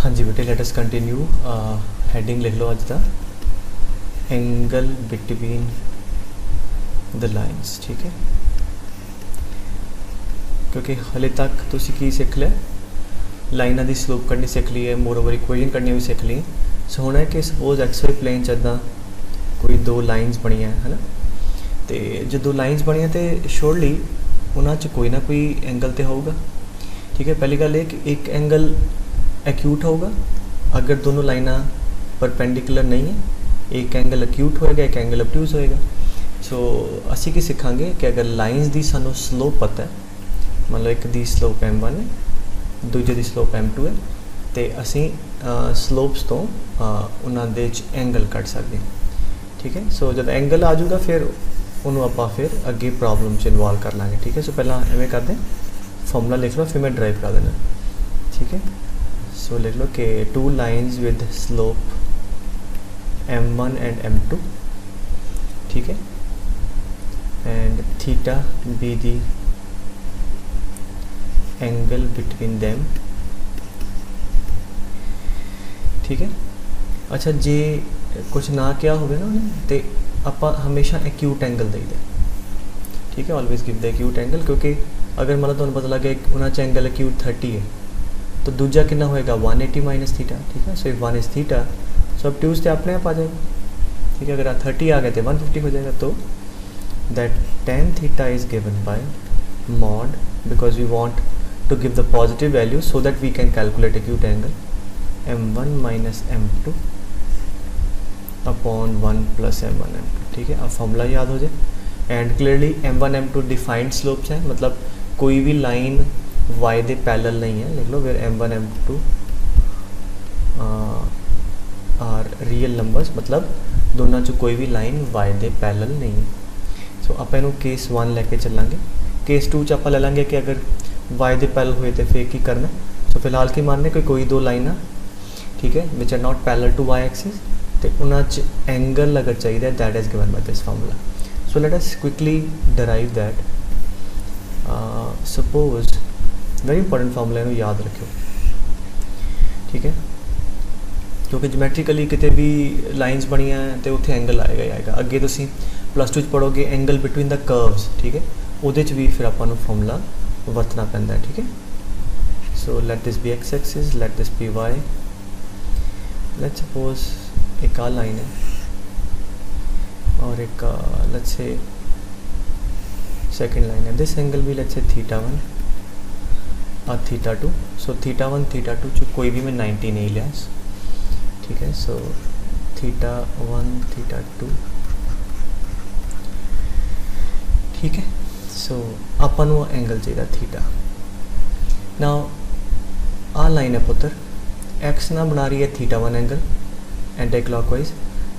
हाँ जी बेटे, let us continue. Heading लिख लो अज का, एंगल बिटवीन द लाइन्स। ठीक है, क्योंकि हले तक तुसी की सीख लिया, लाइना की स्लोप कढ़नी सीख ली है, मोर ओवर इक्वेजन कढ़नी भी सीख ली। सो होना है कि सपोज एक्स वाई प्लेन च इदा कोई दो लाइन्स बनिया है ना, तो जो दो लाइन्स बनिया तो श्योरली उन्होंने कोई ना कोई एंगल तो होगा। ठीक है, पहली गल ये कि एक एंगल एक्यूट होगा अगर दोनों लाइना परपेंडिकुलर नहीं है, एक एंगल एक्यूट होएगा, एक एंगल ऑब्ट्यूज होएगा। सो असी की सीखांगे कि अगर लाइन्स की सानू स्लोप पता है, मतलब एक दी स्लोप m1 है, दूजे की स्लोप m2 है, तो असी स्लोप्स तो उन्होंने एंगल कट सकते हैं। ठीक है, सो जब एंगल आ जाऊगा फिर उन्होंने आप फिर अगे प्रॉब्लम च इन्वॉल्व कर लाँगे। ठीक है, सो पहला इवें करते फॉर्मूला लिख लो, फिर मैं ड्राइव कर देना। ठीक है, सो लिख लो कि two lines with slope m1 and m2। ठीक है, and theta be the angle between them. ठीक है, अच्छा जे कुछ ना क्या होवे ना तो आप हमेशा एक्यूट एंगल देते। ठीक है, always give the acute angle, क्योंकि अगर मतलब तुम पता लगे उन्होंने एंगल एक्यूट 30 है तो दूजा कितना होएगा 180 माइनस थीटा। ठीक है, so if 1 is theta so अब ट्यूज तो अपने आप आ जाएगा। ठीक है, अगर 30 आ गए तो 150 हो जाएगा। तो that tan theta is given by mod, because we want to give the positive value so that we can calculate acute angle, m1 minus m2 upon 1 plus m1 m2। ठीक है, अब फॉर्मूला याद हो जाए। And clearly m1 m2 defined slopes है, मतलब कोई भी लाइन y दे पैरेलल नहीं है। लिख लो फिर m1 m2 are real numbers, मतलब दोनों च कोई भी लाइन y दे पैरेलल नहीं है। सो आप इनू केस 1 लैके चलांगे। केस 2 च आप ले लेंगे कि अगर वाई दे पैरेलल हुए तो फिर की करना। सो फिलहाल की मानने कोई दो लाइना, ठीक है, which are not parallel to y axis, तो उन्होंने एंगल अगर चाहिए that is given by this formula. So let us quickly derive that. Suppose very important formula इन्हों याद रखियो। ठीक है, क्योंकि जोमैट्रिकली कितने भी लाइन्स बनिया तो उत्थे एंगल आएगा ही आएगा। अगे तुम प्लस 2 पढ़ोगे एंगल बिटवीन द कर्व्स। ठीक है, वो भी फिर आपको फार्मूला वरतना पैंदा है। ठीक है, so let this be x axis, let this be y. Let suppose एक आ लाइन है और एक लेट्स से सेकंड लाइन है। दिस एंगल भी लेट्स से θ1 और θ2। सो θ1 θ2 जो कोई भी मैं 90 नहीं लिया। ठीक है, सो θ1 θ2। ठीक है, सो अपन वो एंगल चाहिए थीटा। नाउ आ लाइन है पुत्र एक्स ना बना रही है θ1 एंगल एंटी क्लॉकवाइज,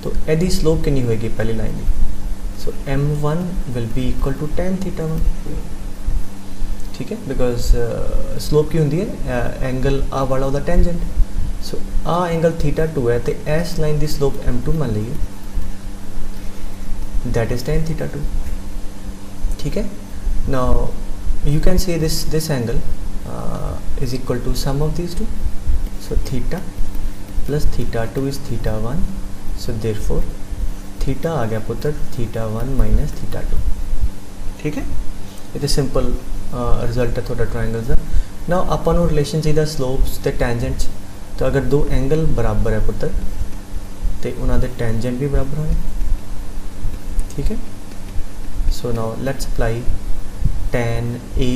तो यदि स्लोप कितनी होएगी पहली लाइन की। So m1 will be equal to tan θ1। ठीक है, बिकॉज स्लोप की होंगी है एंगल आ वाला ਉਹਦਾ टेंजेंट। सो आ एंगल θ2 है तो इस लाइन की स्लोप m2 मान लीए, दैट इज tan θ2। ठीक है, now you can say this angle is equal to sum of these two. So theta plus θ2 is θ1, so therefore theta आ गया पुत्र θ1 minus θ2। ठीक है, ये तो सिंपल रिजल्ट है थोड़ा ट्रायंगल का। ना अपन को रिलेशन चाहिए स्लोप्स ते टेंजेंट्स, तो अगर दो एंगल बराबर है पुत्र तो उन्होंने टेंजेंट भी बराबर होने। ठीक है, so now let's apply tan A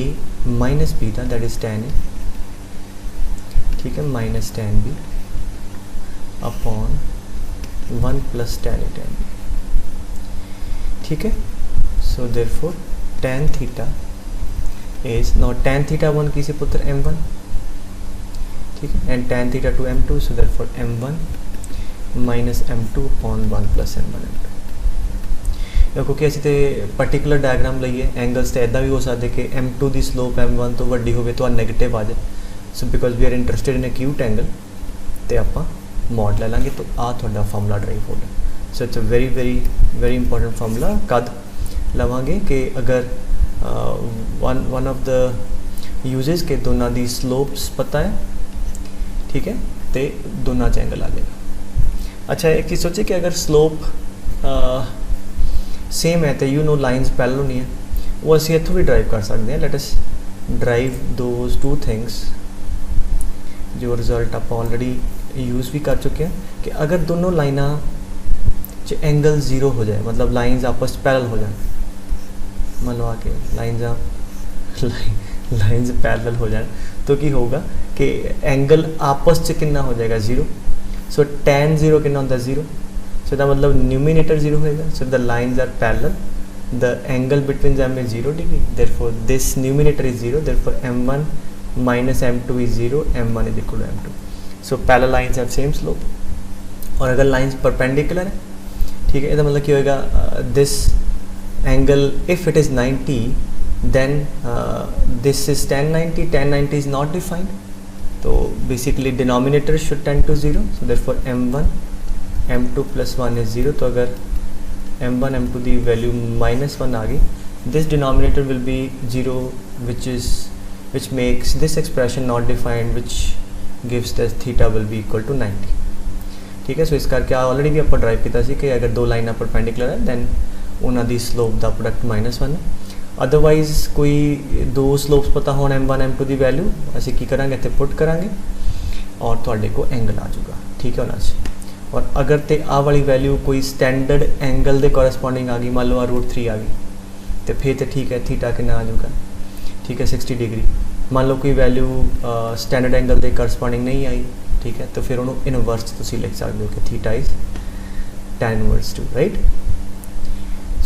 minus beta, that is tan A। ठीक है, minus tan B upon 1 plus tan A tan B। ठीक है, सो therefore tan theta is not tan θ1 की से पुत्र m1। ठीक है, and tan θ2 m2, so therefore m1 minus m2 upon 1 plus m1 m2। क्योंकि असी तो पर्टिकुलर डायग्राम लईए एंगल्स तो इदा भी हो सकते कि m2 की स्लोप m1 तो वड्डी हो तो नैगेटिव आ जाए। So because we are interested in acute angle तो आप मॉड ले लाँगे, तो आ थोड़ा फार्मूला ड्राइव हो गया। So it's a very very very important formula. कद लवांगे कि अगर वन ऑफ द यूजेस के दोनों की स्लोप्स पता है, ठीक है, तो दोनों च एंगल आ जाएगा। अच्छा एक चीज़ सोचिए कि अगर स्लोप सेम है तो यू नो लाइन्स पैरेलल होनी है, वो असी इत्थों भी ड्राइव कर सकते हैं। Let us drive those two things, जो रिजल्ट आप ऑलरेडी यूज़ भी कर चुके हैं कि अगर दोनों लाइना च एंगल जीरो हो जाए, मतलब लाइन्स आपस पैरेलल हो जाए, मान लो आके लाइन्स पैरेलल हो जाए तो की होगा कि एंगल आपस च कितना हो जाएगा जीरो। सो tan जीरो कितना होता है जीरो, सो दा मतलब न्यूमिनेटर जीरो होएगा। So the lines are parallel, the angle between them is 0 degree, therefore this numerator is zero, therefore m1 minus m2 is जीरो, m1 is equal to m2। So parallel lines have same slope. और अगर lines perpendicular है, ठीक है, इसका मतलब क्या होएगा, this angle if it is 90 then this is tan 90, tan 90 is not defined, so basically denominator should tend to 0, so therefore m1 m2 plus 1 is 0। तो अगर m1 m2 की वैल्यू -1 आ गई, this denominator will be 0, which makes this expression not defined, which gives that theta will be equal to 90। ठीक है, सो इस करके already भी आप ड्राइव किया कि अगर दो लाइना परपेंडिकुलर है दैन उन्होंने स्लोप का प्रोडक्ट -1 है। अदरवाइज कोई दो स्लोप्स पता हो m1 m2 की वैल्यू असी की करांगे इतने पुट करांगे और थोड़े को एंगल आ जाऊगा, ठीक है होना चाहिए। और अगर तो आ वाली वैल्यू कोई स्टैंडर्ड एंगल के कॉरस्पॉन्डिंग आ गई, मान लो √3 आ गई, तो फिर तो ठीक है, थीटा कितना आ जाऊगा, ठीक है 60 डिग्री। मान लो कोई वैल्यू स्टैंडर्ड एंगल के कॉरस्पॉन्डिंग नहीं आई, ठीक है, तो फिर उन्होंने इनवर्स तुम लिख सकते हो कि theta is tan inverse 2, right.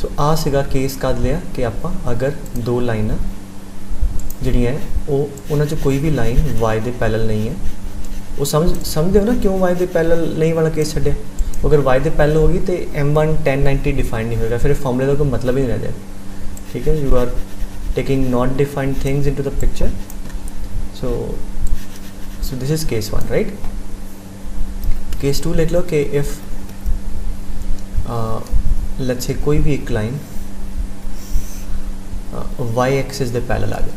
So आ सीगा केस कद लिया कि आप अगर दो लाइना जिहड़ियां वो उन्होंने कोई भी लाइन y दे पैरेलल नहीं है, वो समझते हो ना क्यों y दे पैरेलल नहीं वाला केस छड्डिया। अगर y दे पैरेलल होगी तो m1 tan 90 डिफाइंड नहीं होगा, फिर फॉर्मूले का कोई मतलब ही नहीं रह जाएगा। ठीक है, you are taking not defined things into the picture. So this is case 1, right. Case 2 लिख लो कि इफ़ लेट्स से कोई भी एक लाइन y एक्सिस दे पैरेलल आ गया,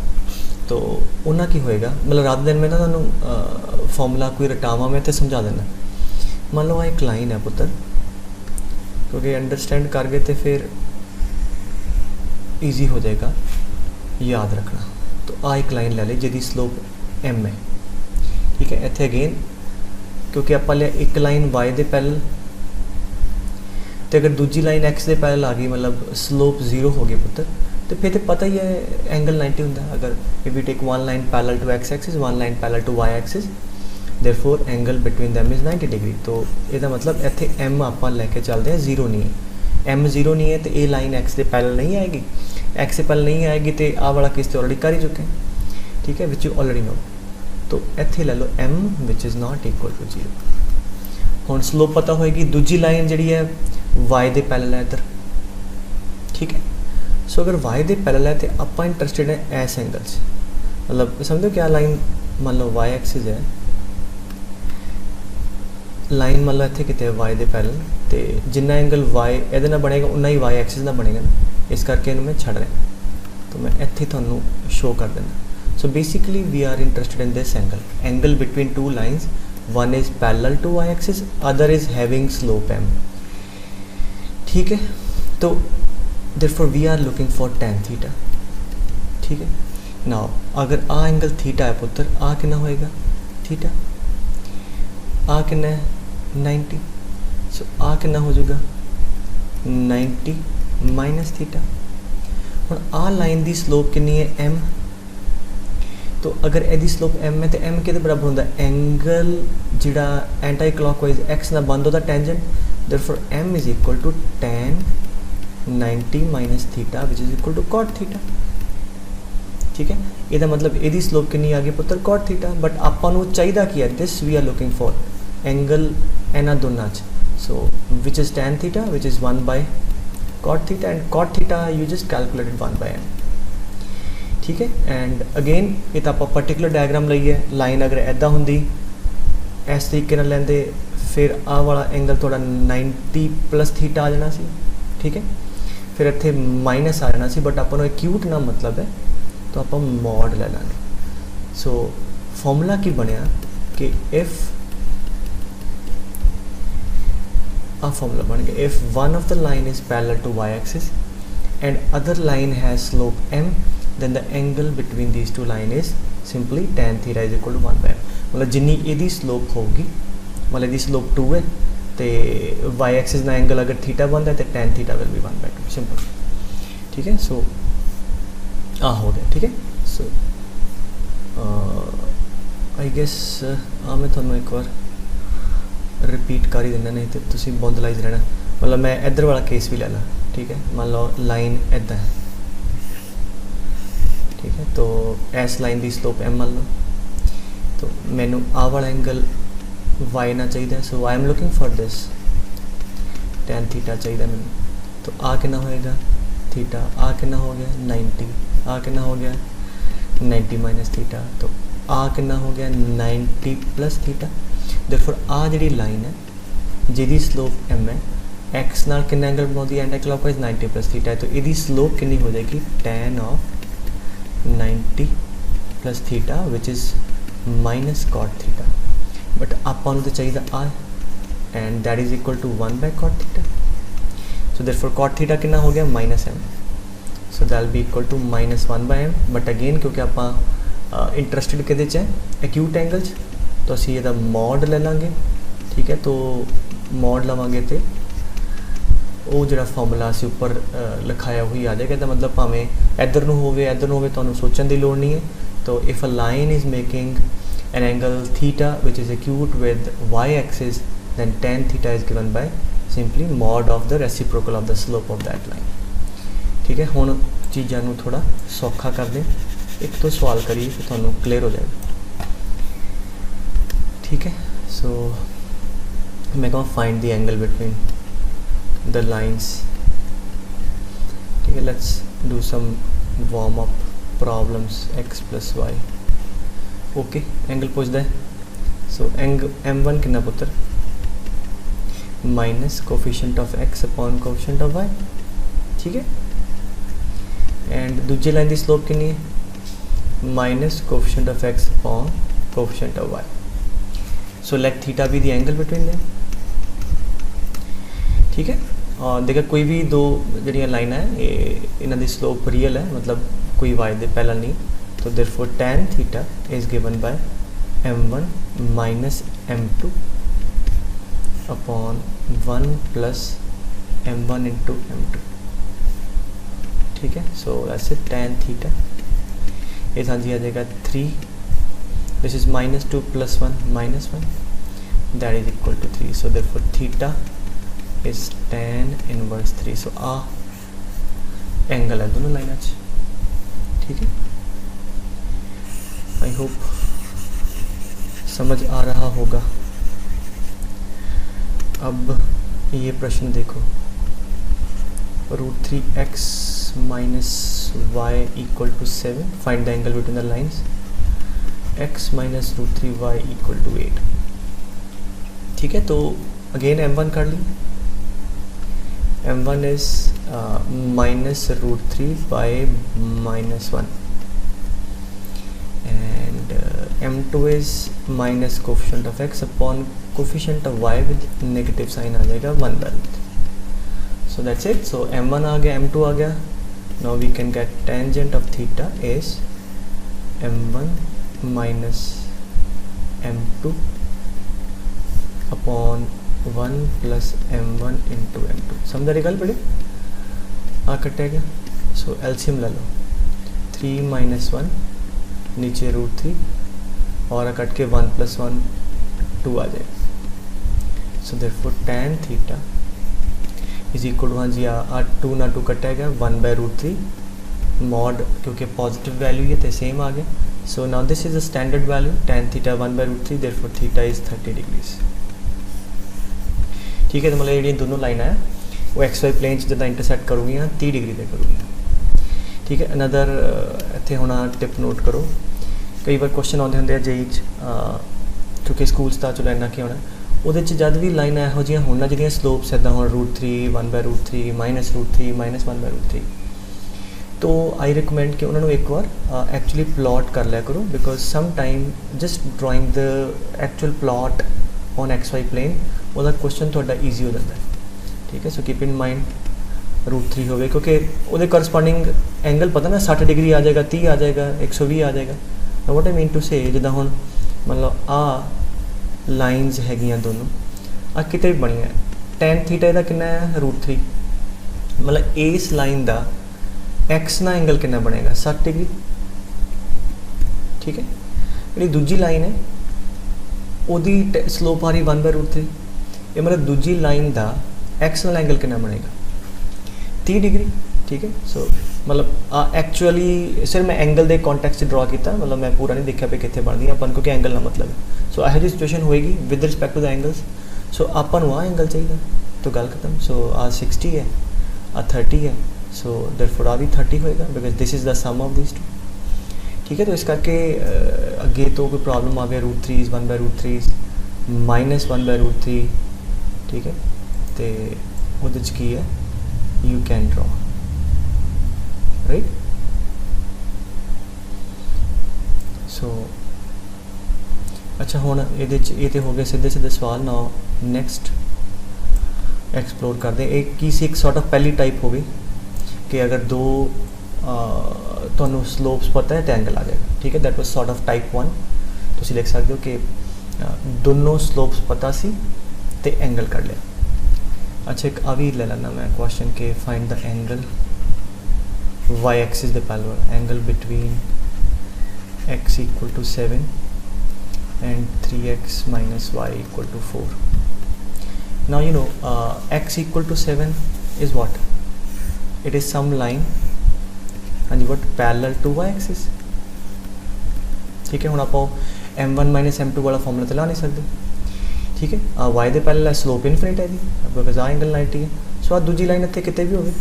तो उन्हें की होएगा, मतलब रात दिन में ना तुहानू फॉर्मूला कोई रटावा मैं तो समझा देना। मान लो एक लाइन है पुत्र, क्योंकि अंडरस्टैंड कर गए तो फिर ईजी हो जाएगा याद रखना। तो आ एक लाइन ले ली जिसकी स्लोप m है, ठीक है। इत्थे अगेन क्योंकि आप लिया एक लाइन y दे पैरेलल, तो अगर दूजी लाइन x दे पैरेलल आ गई, मतलब स्लोप 0 हो गई पुत्र, तो फिर तो पता ही है एंगल 90 होंदा। अगर if you take one line parallel to x axis, one line parallel to y axis, therefore angle between them is 90 degree. तो इसका मतलब इत्थे m आप लैके चलते हैं 0 नहीं है, m 0 नहीं है तो ये लाइन x दे पैरेलल नहीं आएगी, x से पैरेलल नहीं आएगी तो आ वाला केस तो ऑलरेडी कर ही चुके हैं, ठीक है, विच यू ऑलरेडी नो। तो इत्थे ले लो m which is not equal to 0। हुण स्लोप पता होएगी, दूजी लाइन जिहड़ी है y दे पैरेलल है इधर, ठीक है। सो अगर y दे पैरेलल है तो आप इंटरेस्टेड है इस एंगल से, मतलब समझो क्या लाइन मान लो y एक्सिस है, लाइन मान लो इतने कितने y दे पैरेलल, तो जिन्ना एंगल y ये बनेगा उन्ना ही y एक्सिस का बनेगा ना, इस करके इन्हूं मैं छड़ रहा, तो मैं इत्थे तुहानूं शो कर देना। So basically we are interested in this angle between two lines, one is parallel to y axis, other is having slope m, ठीक है। तो therefore we are looking for tan theta, ठीक है। नाउ अगर आ angle theta है पुत्र, आ कितना होएगा थीटा, आ कितना है 90, सो आ कितना हो जाएगा 90 माइनस थीटा। हुण आ लाइन की स्लोप कितनी है m, तो अगर यदि स्लोप m है तो m किहदे बराबर होंदा, एंगल जिहड़ा एंटी क्लॉकवाइज x नाल बंद होता tangent, therefore m is equal to tan 90 minus theta which is equal to cot theta, ठीक है। इसका मतलब यदि स्लोप कितनी आ गई पुत्र कॉट थीटा, बट आपको चाहिए कि है this we are looking for angle इन्हां दोनों, so which is tan theta which is 1 by cot theta, and cot theta you just calculated 1 by m, ठीक है। एंड अगेन ये तो आप पर्टिकुलर डायग्राम लईए, लाइन अगर इदा होंदी इस तरीके नाल लैंदे, फिर आ वाला एंगल थोड़ा 90 प्लस थीटा आ जाना सी, ठीक है, फिर इत्थे माइनस आ जाना सी, बट अपन एक्यूट ना मतलब है तो आप मॉड ले लांगे। सो फॉर्मूला की बनया कि इफ़ आ फॉर्मूला बन गया, if one of the line is parallel to y axis and other line has slope m, then the angle between these two line is simply tan theta is equal to 1 by m। मतलब जिन्नी इहदी slope होगी, मतलब इहदी slope 2 है तो Y axis का angle अगर theta बनता है तो tan theta will be 1 by 2, simple. ठीक है, सो आ हो गया। ठीक है, सो आई गेस मैं थोड़ा एक बार रिपीट कर ही देना, नहीं तो तुम बौंदलाइज रहना। मतलब मैं इधर वाला केस भी ले ला। ठीक है, मान लो लाइन इदा है। ठीक है, तो एस लाइन की स्लोप m मान लो, तो मैनू आ वाला एंगल y ना चाहिए, so I am looking for this tan theta चाहिए मैनू। तो आ कितना होएगा थीटा, आ कितना हो गया 90, आ कितना हो गया 90 माइनस थीटा, तो आ कितना हो गया 90 प्लस थीटा। देयरफॉर आ जी लाइन है जिहदी स्लोप m है, x नाल कितना एंगल बनाती है एंटी क्लॉकवाइज 90 प्लस थीटा है, तो इसकी स्लोप कितनी हो जाएगी tan of 90 plus theta which is minus cot theta. But आपां तो चाहिए आ and that is equal to 1 by cot theta. So therefore cot theta कितना हो गया minus m, so that will be equal to minus 1 by m। But again क्योंकि आपां interested किहदे च है एक्यूट एंगल च, तो असीं इहदा मॉड ले लांगे। ठीक है, तो मॉड लवांगे तो वो जो फॉर्मूला असी उपर लिखाया हुई आ जाएगा। तो मतलब भावें इधर नूं होवे इधर नूं होवे, तुहानूं सोचण दी लोड़ नहीं है। तो if a line is making an angle theta which is acute with y axis, then tan theta is given by simply mod of the reciprocal of the slope of that line. ठीक है, हुण चीज़ां नूं थोड़ा सौखा कर दें, एक तो सवाल करिए फिर तुहानूं क्लीयर हो जाएगा। ठीक है, सो मैं कहूँ find the angle between the lines। ठीक है, let's do some warm up problems x plus y। Okay, angle पूछता है, सो m1 कितना पुत्र minus coefficient of x upon coefficient of y। ठीक है, एंड दूसरी लाइन की स्लोप कितनी है minus coefficient of x upon coefficient of y। So let theta be the angle between them. ठीक है, और देखा कोई भी दो जड़ियाँ लाइन है इन्हों की स्लोप रियल है, मतलब कोई वाई दे पहला नहीं, तो therefore tan theta is given bye m1 minus m2 upon 1 plus m1 into m2। ठीक है, सो ऐसे tan थीटा ये साझी आ जाएगा 3, this is minus 2 plus 1 minus 1, that is equal to 3। So therefore theta is tan inverse 3। So आ angle है दोनों लाइन। ठीक है, आई होप समझ आ रहा होगा। अब ये प्रश्न देखो, √3x minus y equal to 7, find the angle between the lines. x minus √3y equal to 8। ठीक है, तो अगेन m1 कर ली, m1 is minus √3 by minus 1 and m2 is minus coefficient of x upon coefficient of y with negative sign आ जाएगा 1 by root। So that's it। So m1 आ गया, m2 आ गया। Now we can get tangent of theta is m1 minus m2 upon 1 plus m1 into m2। समझ रही गल बड़े आ कटेगा। सो LCM ले लो, 3 minus 1 नीचे √3 और कट के 1 प्लस 1 2 आ जाएगा। So therefore tan theta is equal to, हाँ जी आ 2 ना 2 कटेगा 1 बाय √3 मॉड, क्योंकि पॉजिटिव वैल्यू है तो सेम आ गया। So now this is a standard value tan theta 1 by √3, therefore theta is 30 degrees. ठीक है, तो मतलब जी दोनों लाइन है वो एक्स वाई प्लेन जिदा इंटरसैक्ट करूँगी 30 डिग्री से करूँगी। ठीक है, अनदर इतने होना टिप नोट करो, कई बार क्वेश्चन आते होंगे जेई क्योंकि स्कूल का चलो इन्ना कि होना वो जब भी लाइन ਇਹੋ ਜਿਹੀਆਂ ਹੋਣ ਨਾ ਜਿਹੜੀਆਂ स्लोप्स इदा हो √3 1 बाय √3 माइनस √3 माइनस 1 बाय √3, तो आई रिकमेंड कि उन्होंने एक बार एक्चुअली प्लॉट कर लिया करो, because some time just drawing the actual plot on x Y plane ਉਹਦਾ क्वेश्चन ਤੁਹਾਡਾ ईजी हो जाता है। ठीक है, सो कीप इन माइंड √3 होवे, क्योंकि ਉਹਦੇ करस्पॉन्डिंग एंगल पता ना 60 डिग्री आ जाएगा, 30 आ जाएगा, 120 आ जाएगा। वॉट आई मीन टू से जिदा हुण मतलब आ लाइनस हैगियां दोनों आ किते भी बनी है, tan थीटा का कितना है √3, मतलब इस लाइन का एक्स ना एंगल कितना बनेगा 60 डिग्री। ठीक है, जी दूजी लाइन है ਉਹਦੀ स्लोप आ रही 1/√3, ये मतलब दूजी लाइन का एक्स नाल एंगल कितना बनेगा 30 डिग्री। ठीक है, सो मतलब एक्चुअली सिर्फ मैं एंगल के कॉन्टैक्ट ड्रॉ किया, मतलब मैं पूरा नहीं देखा भी कितने बनती अपन, क्योंकि एंगल ना मतलब है। सो यह जी सिचुएशन होएगी with respect to the angles. So अपन आ एंगल चाहिए तो गल खत्म। सो आ 60 है, आ 30 है, सो देयरफॉर आ भी 30 होएगा, because this is the sum of this two. ठीक है, तो इस करके अगे तो कोई प्रॉब्लम आ गया √3 1/√3 -1/√3। ठीक है, तो वो की है यू कैन ड्रॉ राइट। सो अच्छा हुण ये तो हो गए सीधे सीधे सवाल। ना नैक्सट एक्सप्लोर करते एक की सी एक सॉर्ट ऑफ पहली टाइप हो गई कि अगर दो तो स्लोप्स पता है तो एंगल आ जाएगा। ठीक है, that was sort of type 1। तुम लिख सकते हो कि दोनों स्लोप्स पता सी तो एंगल कर लिया। अच्छा एक आ भी ले लेना मैं क्वेश्चन के find the angle y axis the parallel angle between x = 7 and 3x - y = 4. Now you know x = 7 is what? It is some line and what parallel to y axis. ठीक है, हुण आप m1 - m2 वाला formula तो ला नहीं सकते। ठीक है, y दे पैरेलल स्लोप इनफिनिट है जी, बिकॉज आ एंगल 90 है। सो आ दूजी लाइन इत्थे किते भी होवे।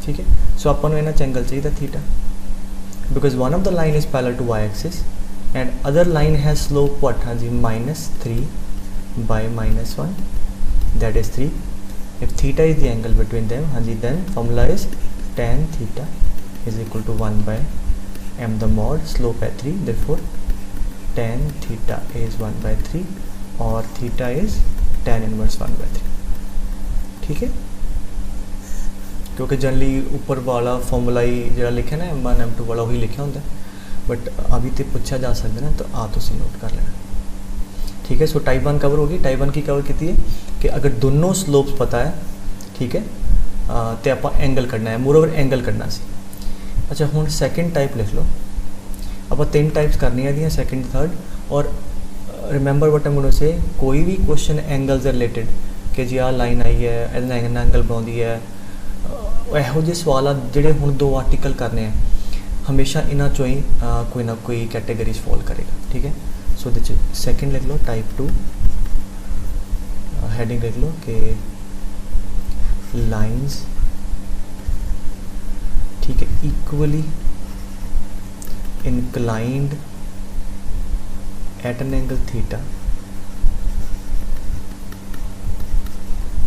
ठीक है, सो आपां नूं इन्हां च एंगल चाहिए theta, because one of the line is parallel to y axis and other line has slope what? हाँ जी -3 by -1, that is 3. If theta is the angle between them, हाँ जी, then formula is tan theta is equal to 1 by m the mod slope at 3, therefore tan theta is 1 by 3 और theta is tan inverse 1 by 3. ठीक है, क्योंकि generally ऊपर वाला formula ही जो लिखे ना m1 m2 वाला वही लिखा होंगे, बट अभी तो पूछा जा सकता ना, तो आ तुम नोट कर लेना। ठीक है, सो टाइप 1 कवर होगी। टाइप 1 की कवर की है कि अगर दोनों स्लोप्स पता है, ठीक है, तो आप एंगल करना है, मोर ओवर एंगल करना सी। अच्छा हुण सैकेंड टाइप लिख लो। आप 3 टाइप्स करनी है दी, सैकेंड थर्ड। और रिमेंबर वट एम से कोई भी क्वेश्चन एंगल से रिलेटेड कि जी आ लाइन आई है एंगल बनाती है, ਇਹੋ ਜਿਹੇ सवाल ਜਿਹੜੇ ਹੁਣ 2 आर्टिकल करने हैं हमेशा इन्हों चो ही कोई ना कोई कैटेगरीज फॉल करेगा। ठीक है, सो सैकेंड लिख लो टाइप 2, हेडिंग लिख लो कि लाइंस, ठीक है, equally inclined at an angle theta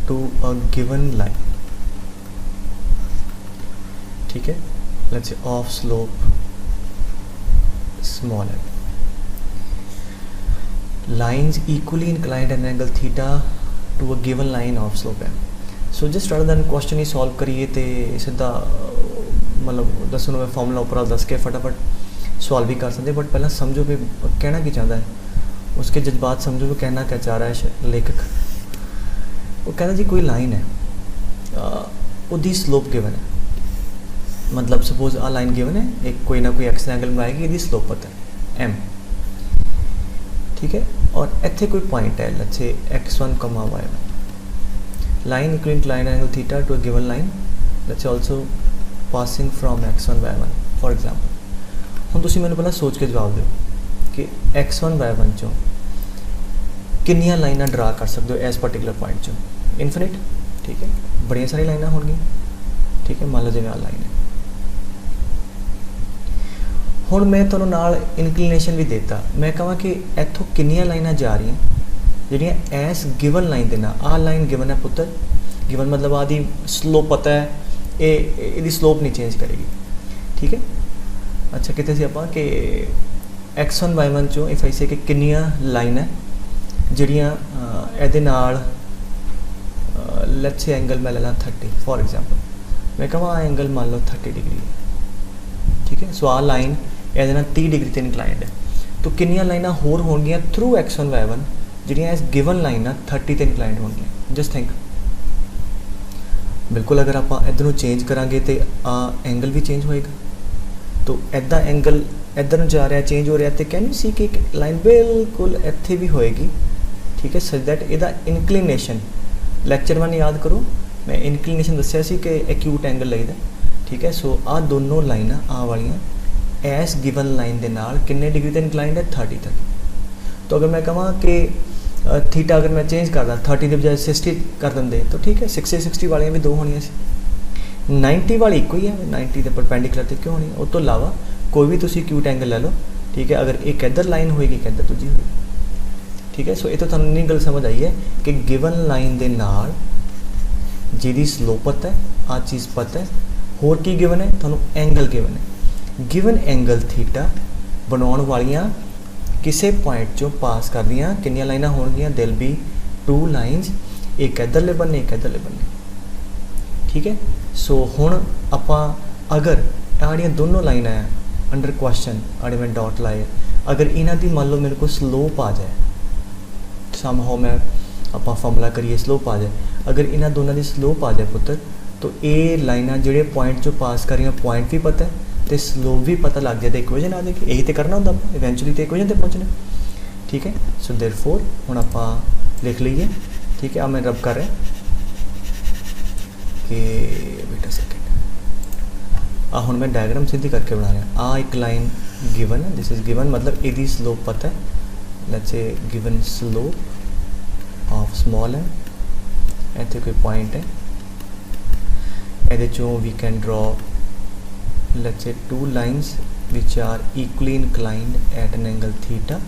to a given line. ठीक है, let's say of slope small m, lines equally inclined at an angle theta to a given line of slope m. So just rather than question he solve करिए तो सीधा मतलब दसो मैं formula ऊपर दस के फटाफट सॉल्व भी कर सकते, बट पहला समझो भी कहना क्या चाहता है, उसके जज्बात समझो भी कहना क्या चाह रहा है लेखक। वो कहता जी कोई लाइन है, उसकी स्लोप गिवन है, मतलब सपोज आ लाइन गिवन है, एक कोई ना कोई एक्स एंगल बनाएगी, यदि स्लोप पता है m। ठीक है, और इत्थे कोई पॉइंट है, let's say x1, y1, line equal inclined angle theta to a given line, let's say also passing from x1 y1 for example. हुण तुसीं मैनूं पहलां सोच के जवाब दिओ कि x1 y1 चों कितनियां लाइनां ड्रा कर सकते हो इस पर्टिकुलर पॉइंट चों? इनफिनिट। ठीक है, बड़ियां सारी लाइनां होणगियां। ठीक है, मान लो जिवें आ लाइन है, हुण मैं तुहानूं नाल इनक्लिनेशन भी देता, मैं कहां कि इत्थों कितनियां लाइनां जा रही जिहड़ियां इस गिवन लाइन दे नाल, आ लाइन गिवन है पुत्तर, गिवन मतलब आदि स्लोप पता है ये स्लोप नहीं चेंज करेगी, ठीक है। अच्छा कितने से आप कि x1 y1 चो इफ आई से कि किन्नियां लाइन है ਜਿਹੜੀਆਂ ਇਹਦੇ ਨਾਲ लेट्स से एंगल मैं ले ला 30 फॉर एग्जांपल, मैं कहा एंगल मान लो 30 डिग्री है, ठीक है। सो आ लाइन ਇਹਦੇ ਨਾਲ 30 डिग्री ਤੇ इंक्लाइंड है, तो किन्नियां लाइनां होर होणगीਆਂ थ्रू x1 y1 ਜਿਹੜੀਆਂ इस गिवन लाइन ਨਾਲ 30 ਤੇ इंक्लाइंड होणगीਆਂ। जस्ट थिंक बिल्कुल अगर आप इधर चेंज करांगे तो आ एंगल भी चेंज होएगा, तो इदा एंगल इधर जा रहा चेंज हो रहा, तो कैन यू सी कि एक लाइन बिल्कुल इत्थे भी होएगी, ठीक है। सच दैट इहदा इंक्लिनेशन लैक्चर 1 याद करो, मैं इंक्लिनेशन दस्या सी कि एक्यूट एंगल लईदा, ठीक है। सो आ दोनों लाइनां आ वालियां एस गिवन लाइन दे नाल किन्ने डिग्री ते इंक्लाइंड है 30 तक। तो अगर मैं कहां कि थीटा अगर मैं चेंज करदा 30 के बजाय 60 कर देंगे तो ठीक है, 60 वाली भी दो होनी सी, 90 वाली एक ही है, 90 के परपेंडिकुलर तो क्यों होनी। उस तो इलावा कोई भी तुसी एक्यूट एंगल ले लो, ठीक है। अगर एक इधर लाइन होएगी एक इधर दूजी होएगी, ठीक है। सो ये तो तुहानूं नहीं गल समझ आई है कि गिवन लाइन दे नाल जिहदी स्लोप पता है, आ चीज़ पता है, होर की गिवन है तुहानूं एंगल गिवन है। गिवन एंगल थीटा बनाउण वालियां किसी पॉइंट चो पास कर दियाँ किन्नियां लाइनां होणगियां, दिल बी 2 लाइन्स, एक इधरले बन्ने एक इधरले बन्ने, ठीक है। सो हुण आपां अगर आड़ियां दोनों लाइनां है अंडर क्वेश्चन आड़े मैं डॉट लाए, अगर इन्हां दी मान लो मेरे को स्लोप आ जाए, समहाउ मैं आपां फॉर्मूला करिए स्लोप आ जाए, अगर इन्हां दोनों दी स्लोप आ जाए पुत्र, तो ये लाइनां जिहड़े पॉइंट चो पास कर रही पॉइंट भी पता है तो स्लोप भी पता लग जाए, तो इक्वेजन आ जाएगी। यही तो करना होंगे आप इवेंचुअली तो इक्वेजन तक पहुँचना, ठीक है। सो देयरफॉर हुण आप लिख लीजिए, ठीक है। अब मैं रब कर रहा कि बेटा सेकेंड हुण मैं डायग्राम सीधी करके बना रहा। आ एक लाइन गिवन है, दिस इज गिवन मतलब यदी स्लोप पता है, let's say given slope of small है, इत्थे कोई पॉइंट है, इहदे चों we can draw let's say 2 lines which are equally inclined at an angle theta,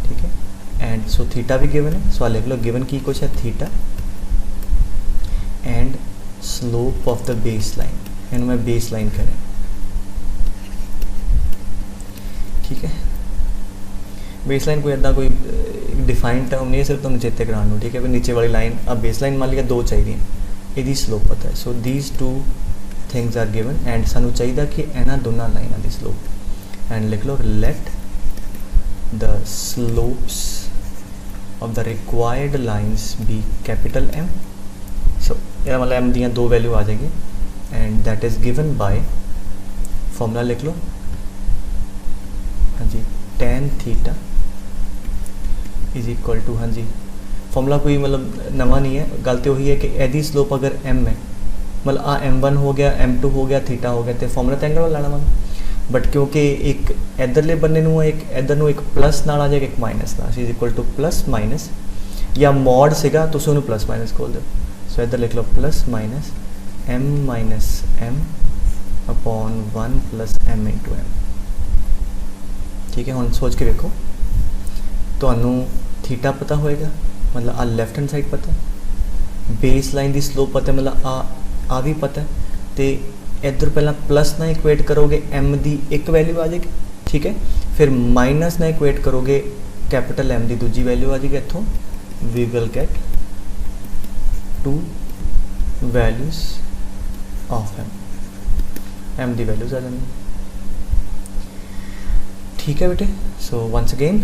ठीक है। and so theta भी given है, so लिख लो given की कुछ है theta and slope of the baseline, and मैं baseline करें, ठीक है। baseline कोई ऐसा कोई डिफाइंड टर्म नहीं है, सिर्फ तुम चेते कराने, ठीक है। नीचे वाली लाइन अब बेसलाइन मान लिया 2 चाहिए, यदि स्लोप पता है, so these 2 things are given and सानू चाहिए कि इन्हां दोनों लाइनां दी स्लोप, एंड लिख लो let the slopes of the required lines be capital M। सो ये मतलब M दियाँ 2 वैल्यू आ जाएगी and that is given by formula लिख लो, हाँ जी, tan theta is equal to, हाँ जी फॉर्मूला कोई मतलब नवा नहीं है, गल तो वही है कि यदि स्लोप अगर M है, मतलब आ M1 हो गया, M2 हो गया, थीटा हो गया, तो फॉर्मूला तो एंगल वाला लाना वा, बट क्योंकि एक इधरले बन्ने नूं एक इधर नूं एक प्लस नाल आ जाएगा एक माइनस नाल, is equal two plus minus या मॉड सीगा तुसीं उहनूं प्लस माइनस खोल दो, सो इधर लिख लो plus minus M minus M upon 1 plus M into M, ठीक है। हुण सोच के देखो, तुहानूं थीटा पता होएगा, मतलब आ लैफ्ट हैंड साइड पता है, बेस लाइन की स्लोप पता है, मतलब आ भी पता है, तो इधर पहला प्लस ना इक्वेट करोगे M की एक वैल्यू आ जाएगी, ठीक है। फिर माइनस ना इक्वेट करोगे कैपिटल M की दूजी वैल्यू आ जाएगी, इतों we will get 2 values of M की वैल्यूज आ जाएंगी, ठीक है बेटे। सो वंस अगेन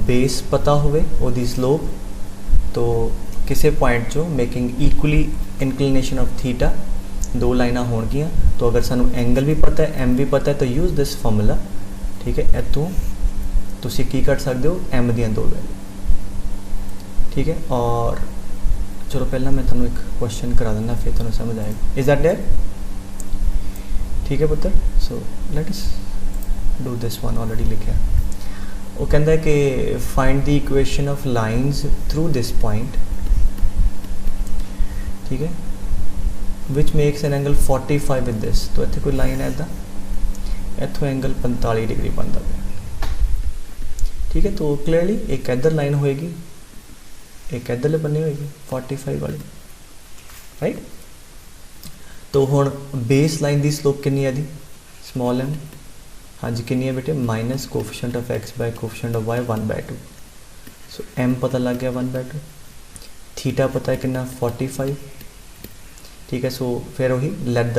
बेस पता होवे ओदी स्लोप, तो किसी पॉइंट चो making equally inclination of theta 2 लाइनां होणगियां, तो अगर सानू एंगल भी पता है M भी पता है तो यूज़ दिस फॉर्मूला, ठीक है। इतों तुसीं की कट सकते हो M दियां 2 वैल्यू, ठीक है। और चलो पहला मैं तुहानूं एक क्वेश्चन करा देना, फिर तुहानूं समझ आएगा। इज दैट देयर, ठीक है पुत्र। सो let us do this one, already लिखा वो कहता है कि find the equation of lines through this point, ठीक है, which makes an angle 45 with this. तो इतने कोई लाइन है इदा, इतों एंगल 45 डिग्री बनता है, ठीक है। तो क्लियरली एक इधर लाइन होएगी, एक इधरले बने होएगी 45 वाली, राइट। तो हुण बेस लाइन की स्लोप कितनी है दी स्मॉल m, हाँ जी कितनी है बेटे minus coefficient of x bye coefficient of y 1/2। So m पता लग गया 1/2, थीटा पता है कितना 45, ठीक है। सो फिर वही let the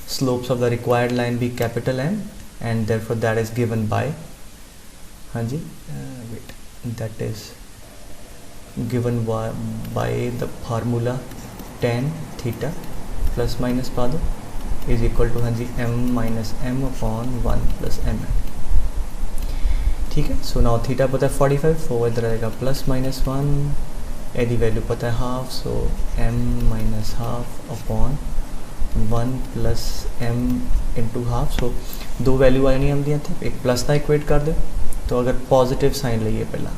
slopes of the required line be capital M and therefore that is given by, हाँ जी wait, that is given by the formula tan theta plus minus पा दो इज इक्वल टू, हाँ जी m minus m upon 1 plus m, ठीक है। So now theta पता है 45, सो इधर आएगा प्लस माइनस 1, एदी वैल्यू पता है half, so m minus half upon 1 plus m into half. So दो वैल्यू आ जानी आती थे, एक प्लस का इक्वेट कर दो, तो अगर पॉजिटिव साइन लीए पहला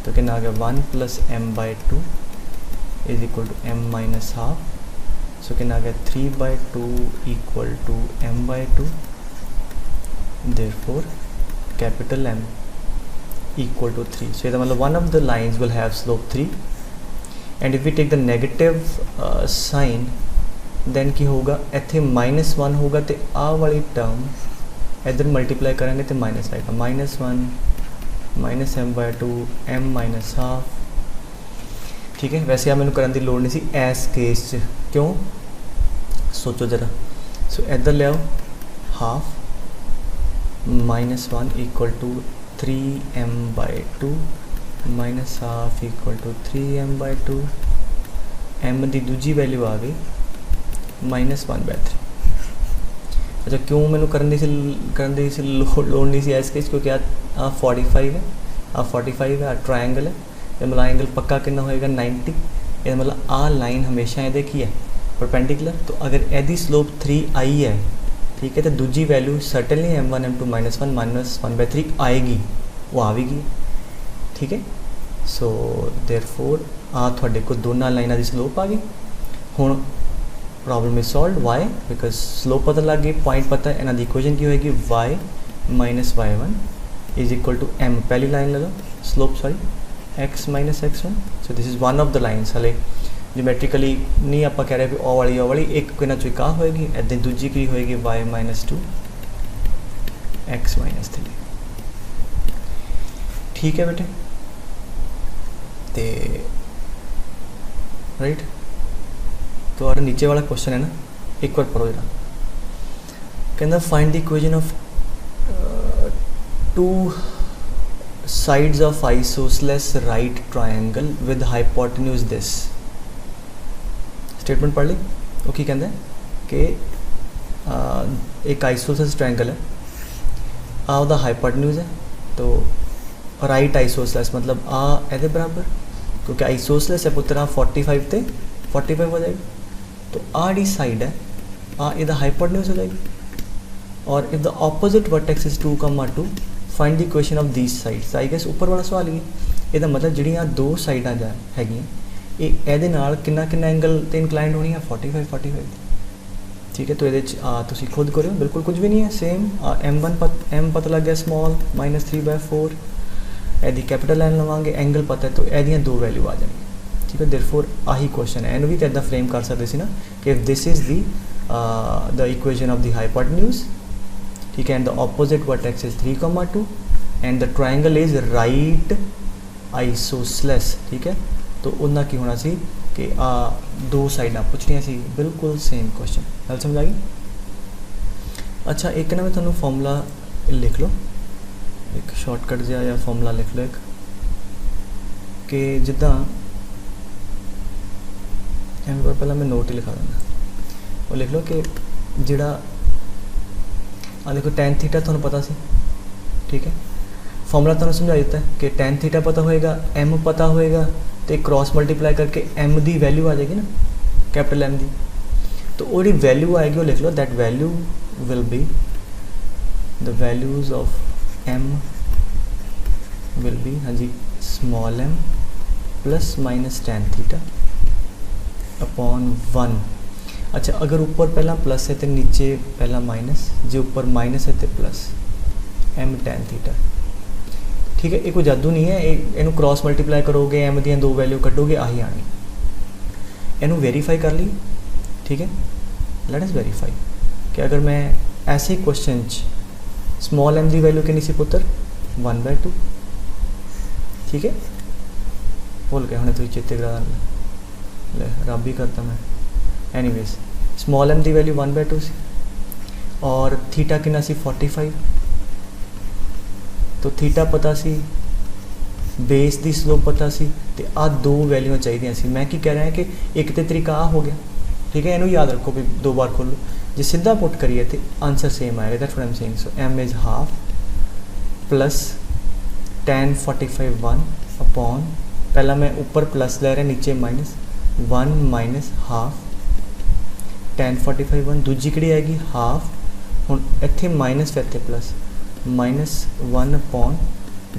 तो कितना आ गया 1 plus m/2 is equal to m minus half. So कितना आ गया 3/2 equal to m/2, therefore capital M equal to 3। So ये मतलब one of the lines will have slope 3 and if we take the negative sign then की होगा इत्थे -1 होगा तो आ वाली टर्म इधर मल्टीप्लाई करेंगे तो माइनस आएगा, -1 minus m/2 m minus half, ठीक है। वैसे आ मैंने करने की लोड़ नहीं सी इस केस च, क्यों सोचो जरा। सो इधर ले आओ half -1 equal to 3m/2 minus half equal to 3m/2, m की दूजी वैल्यू आ गई -1/3। अच्छा क्यों मैंने करने की लोड़ नहीं सी इस केस, क्योंकि आ 45 है, आ 45 है, आ ट्रायंगल है, ये मतलब एंगल पक्का कितना होएगा 90, ये मतलब आ लाइन हमेशा ये की है परपेंडिकुलर। तो अगर यदि स्लोप 3 आई है, ठीक है, तो दूजी value certainly m1 m2 -1 minus 1/3 आएगी, वो आएगी, ठीक है। सो देयरफॉर आ थोड़े को दोनों लाइनों की स्लोप आ गई। हुण problem is solve, why because slope पता लग गई, पॉइंट पता है, इन्हों की इक्वेशन की होएगी y minus y1 is equal to m, पहली लाइन ले लो slope sorry x minus x1। So this is one of the lines, हले ज्योमेट्रिकली नहीं आप कह रहे भी ओ वाली एक किना चो का होएगी, इदा दूजी की होएगी y माइनस 2 x माइनस 3, ठीक है बेटे। ते राइट, तो और नीचे वाला क्वेश्चन है ना, एक बार पढ़ो जरा। कहना find the equation of two sides of isosceles right triangle with hypotenuse this। Statement पढ़ ली। वो की कहते हैं कि एक आइसोसेलेस ट्रायंगल है, आ उसका हाइपोटेन्यूज है, तो राइट आइसोसेलेस मतलब आ ए बराबर, क्योंकि आइसोसेलेस है पुत्र 45 ते 45 हो जाएगी, तो आ डी साइड है आ इधर हाइपोटेन्यूज हो जाएगी। और if the opposite vertex is 2,2 find the equation of these sides. I guess ऊपर वाला सवाल ही ये मतलब जिहड़ियां दो साइडां जा हैगियां ये नाल कितना कितना एंगल ते इंक्लाइंड होनी है 45, ठीक है। तो ये तुसी खुद करो, बिल्कुल कुछ भी नहीं है, सेम m पता लग गया स्मॉल -3/4, यदि कैपिटल लाइन लवांगे एंगल पता है तो यदियां दो वैल्यू आ जाएगी, ठीक है। देयरफॉर आही क्वेश्चन है, इन्हू भी तो इदा फ्रेम कर सकते सी ना कि if this is the equation of the hypotenuse, ठीक है, and the opposite vertex is 3,2 and the triangle is right isosceles, ठीक है। तो उन्ना की होना सी कि दो साइडां पूछनियां सी, बिल्कुल सेम क्वेश्चन, गल समझ आ गई। अच्छा एक ना मैं तुहानू फॉर्मूला लिख लो, एक शॉर्टकट जहा या फॉर्मूला लिख लो एक, कि जिद्दां पहला मैं नोट ही लिखा देना, वो लिख लो कि जिहड़ा आ देखो tan थीटा तुहानू पता सी, ठीक है, फॉर्मूला तुहानू समझा दिता है कि tan थीटा पता होएगा, m पता होएगा, तो क्रॉस मल्टीप्लाई करके m की वैल्यू आ जाएगी ना, कैपिटल M की, तो वो जी वैल्यू आएगी वो लिख लो, that value will be the values of m will be, हाँ जी, small m plus minus tan theta upon 1। अच्छा अगर ऊपर पहला प्लस है तो नीचे पहला माइनस, जो ऊपर माइनस है तो प्लस m tan थीटा, ठीक है। ये कोई जादू नहीं है, इनू क्रॉस मल्टीप्लाई करोगे m दी दो वैल्यू कटोगे आही आनी, इनू वेरीफाई कर ली, ठीक है। लेट अस वेरीफाई कि अगर मैं ऐसे क्वेश्चन स्मॉल m की वैल्यू कितनी सी पुत्र 1/2, ठीक है। भूल गया हमने, तो चेते करा ले रब ही करता मैं। एनीवेज स्मॉल m की वैल्यू 1/2 सी और थीटा कितना सी 45, तो थीटा पता सी, बेस की स्लोप पता सी, तो आ दो वैल्यूआं चाहिए सी। मैं की कह रहा है कि एक तो तरीका आ हो गया, ठीक है, इनू याद रखो भी 2 बार खोलो। जो सीधा पुट करिए तो आंसर सेम आएगा, that's what I am saying. So m is half plus tan 45 1 upon, पहला मैं ऊपर प्लस ले रहा नीचे माइनस 1 माइनस हाफ tan 45 1, दूजी किहड़ी आएगी हाफ, हुण इत्थे माइनस फिर इत्थे plus minus 1 upon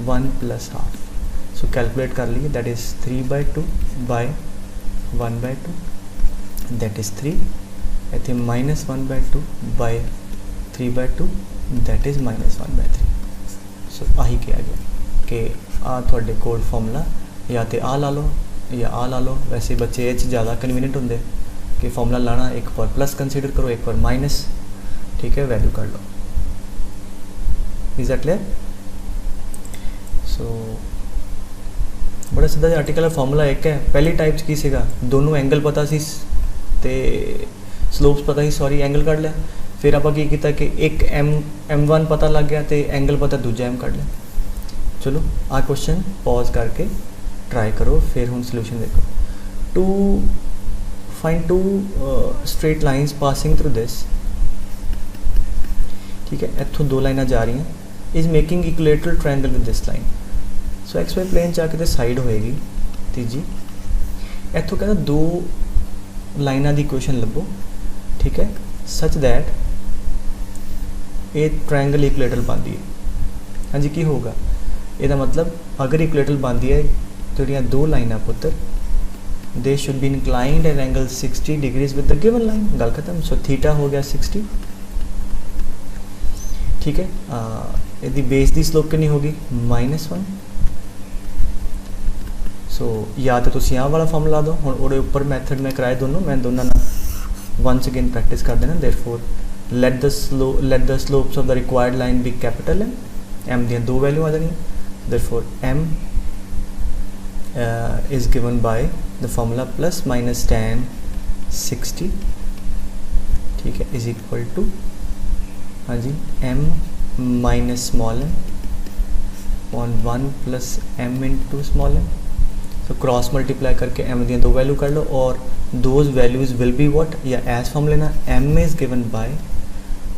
1 plus half. So calculate कर लीजिए, that is 3/2 by 1/2, that is 3, इत्थे minus 1/2 by 3/2, that is minus 1/3। So आही किया गया कि आ थोड़े कोल फॉर्मूला या तो आ ला लो या आ ला लो। वैसे बच्चे ये ज़्यादा कन्वीनियंट होंगे कि फॉर्मूला लाना, एक बार प्लस कंसीडर करो, एक बार माइनस, ठीक है, वैल्यू कर लो। Is that clear? सो बड़ा सीधा जिहा आर्टिकल फॉर्मूला एक है। पहली टाइप की सीगा दोनों एंगल पता सी ते स्लोप्स पता ही, सॉरी एंगल कढ़ लिया। फिर आप की किया कि एक m1 पता लग गया तो एंगल पता दूजा m कढ़ लिया। चलो आ क्वेश्चन पॉज करके ट्राई करो, फिर हम सोल्यूशन देखो। To find two straight lines passing through this, ठीक है, इतों दो लाइना जा रही हैं, is making equilateral triangle with this line. So X Y plane जाके तो साइड होएगी तीजी, इतों कहता दो लाइना की इक्वेशन लभो, ठीक है, सच दैट ये ट्रायंगल इक्विलेटरल बनती है। हाँ जी, की होगा यदा मतलब अगर इक्विलेटरल बनती है तो दो लाइना पुत्र they should be inclined at angle 60 degrees with the given line, गल खत्म। सो थीटा हो गया 60, ठीक है। यदि बेस की स्लोप कितनी होगी -1। सो या तो तुम आ वाला फॉर्मूला दो, हम वो ऊपर मैथड मैं कराए दोनों, मैं दोनों वंस अगेन प्रैक्टिस कर देना। Therefore let the slopes of the required line be capital m दी दो वैल्यू आ जानी। Therefore m is given by the formula plus minus tan 60, ठीक है, इज इक्वल टू, हाँ जी, m minus small m upon 1 plus m into small m। तो cross multiply करके m दी दो वैल्यू कर लो और those values will be what, या एज फॉर्म लेना m इज गिवन बाय,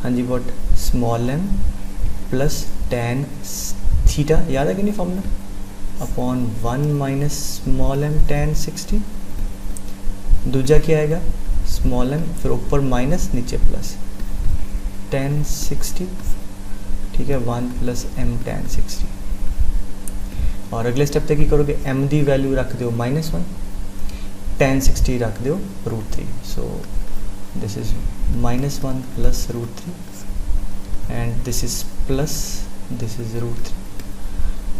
हाँ जी, what, small m plus tan theta, याद है कि नहीं formula, upon 1 minus small m tan 60। दूजा क्या आएगा, स्मॉल m फिर ऊपर माइनस नीचे प्लस tan 60, ठीक है, 1 प्लस m tan 60। और अगले स्टेप तक की करोगे, m की वैल्यू रख दो -1, tan 60 रख दो √3। सो this is -1 plus √3 and this is plus, this is √3,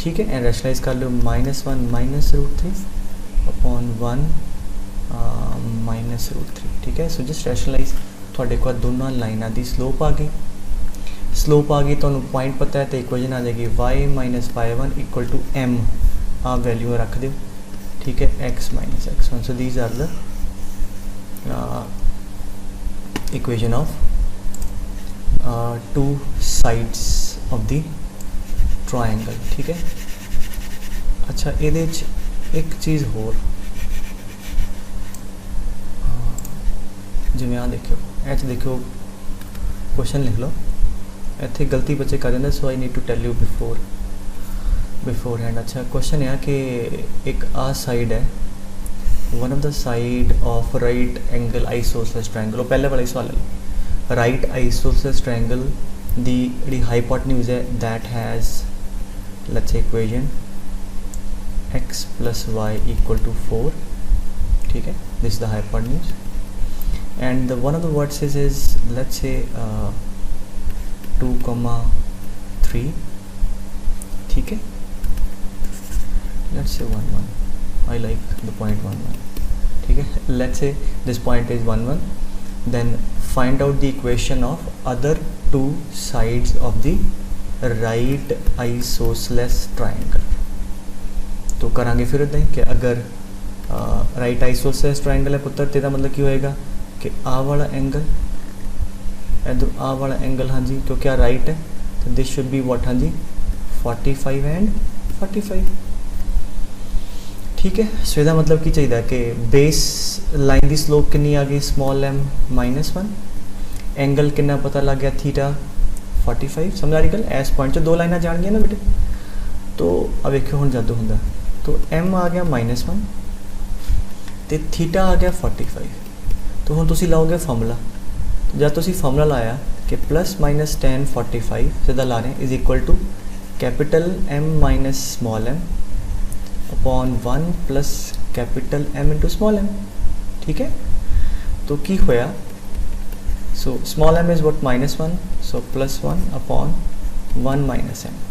ठीक है। एंड रैशनलाइज कर लो, -1 माइनस √3 अपॉन 1 माइनस √3, ठीक है। सो जस्ट रैशनलाइज, थोड़े को दोनों लाइना की स्लोप आ गई, स्लोप आ गई, तो पॉइंट पता है तो इक्वेशन आ जाएगी y minus y1 equal to m, आप वैल्यू रख दो, ठीक है, x minus x1। So these are the equation of two sides of the triangle, ठीक है। अच्छा, ये एक चीज़ होर, जिमें आ देखो, देखो क्वेश्चन लिख लो, इतने गलती बच्चे कर देंगे, so I need to tell you beforehand. अच्छा, क्वेश्चन है कि एक आ साइड है, one of the side of right angle isosceles triangle, और पहले वाला ही सवाल है, राइट आइसोसेलेस ट्रायंगल दी जी हाइपोटेन्यूज है that has, let's say equation x plus y equal to 4, ठीक है, this is the hypotenuse and one of the vertices is, let's say 2,3, ठीक है, let's say 1 1, I like the point 1 1, ठीक है, let's say this point is 1 1 then find out the equation of other two sides of the right isosceles triangle। तो करांगे फिर इदां कि अगर राइट आइसोसेलेस ट्रायंगल है पुत्र तो मतलब की होएगा कि आ वाला एंगल इधर आ वाला एंगल हाँ जी क्योंकि आ राइट है तो दिस शुड बी व्हाट हाँ जी 45 एंड 45। ठीक है, सो इसका मतलब की चाहिए कि बेस लाइन की स्लोप कितनी आ गई स्मॉल m -1, एंगल कितना पता लग गया थीटा 45। समझ आ रही गल, इस पॉइंट से दो लाइना जान गया ना बेटे। तो अब देखियो हुण जादू हुंदा तो m आ गया -1 तो थीटा आ गया 45। तो हुण तुसीं लाओगे फार्मूला, तो जब तुसीं फार्मूला लाया कि +- tan 45 सीधा ला रहे हैं is equal to capital M minus small m upon 1 plus capital M into small m। ठीक है, तो की होया so small m is what -1 so +1 upon 1 minus m।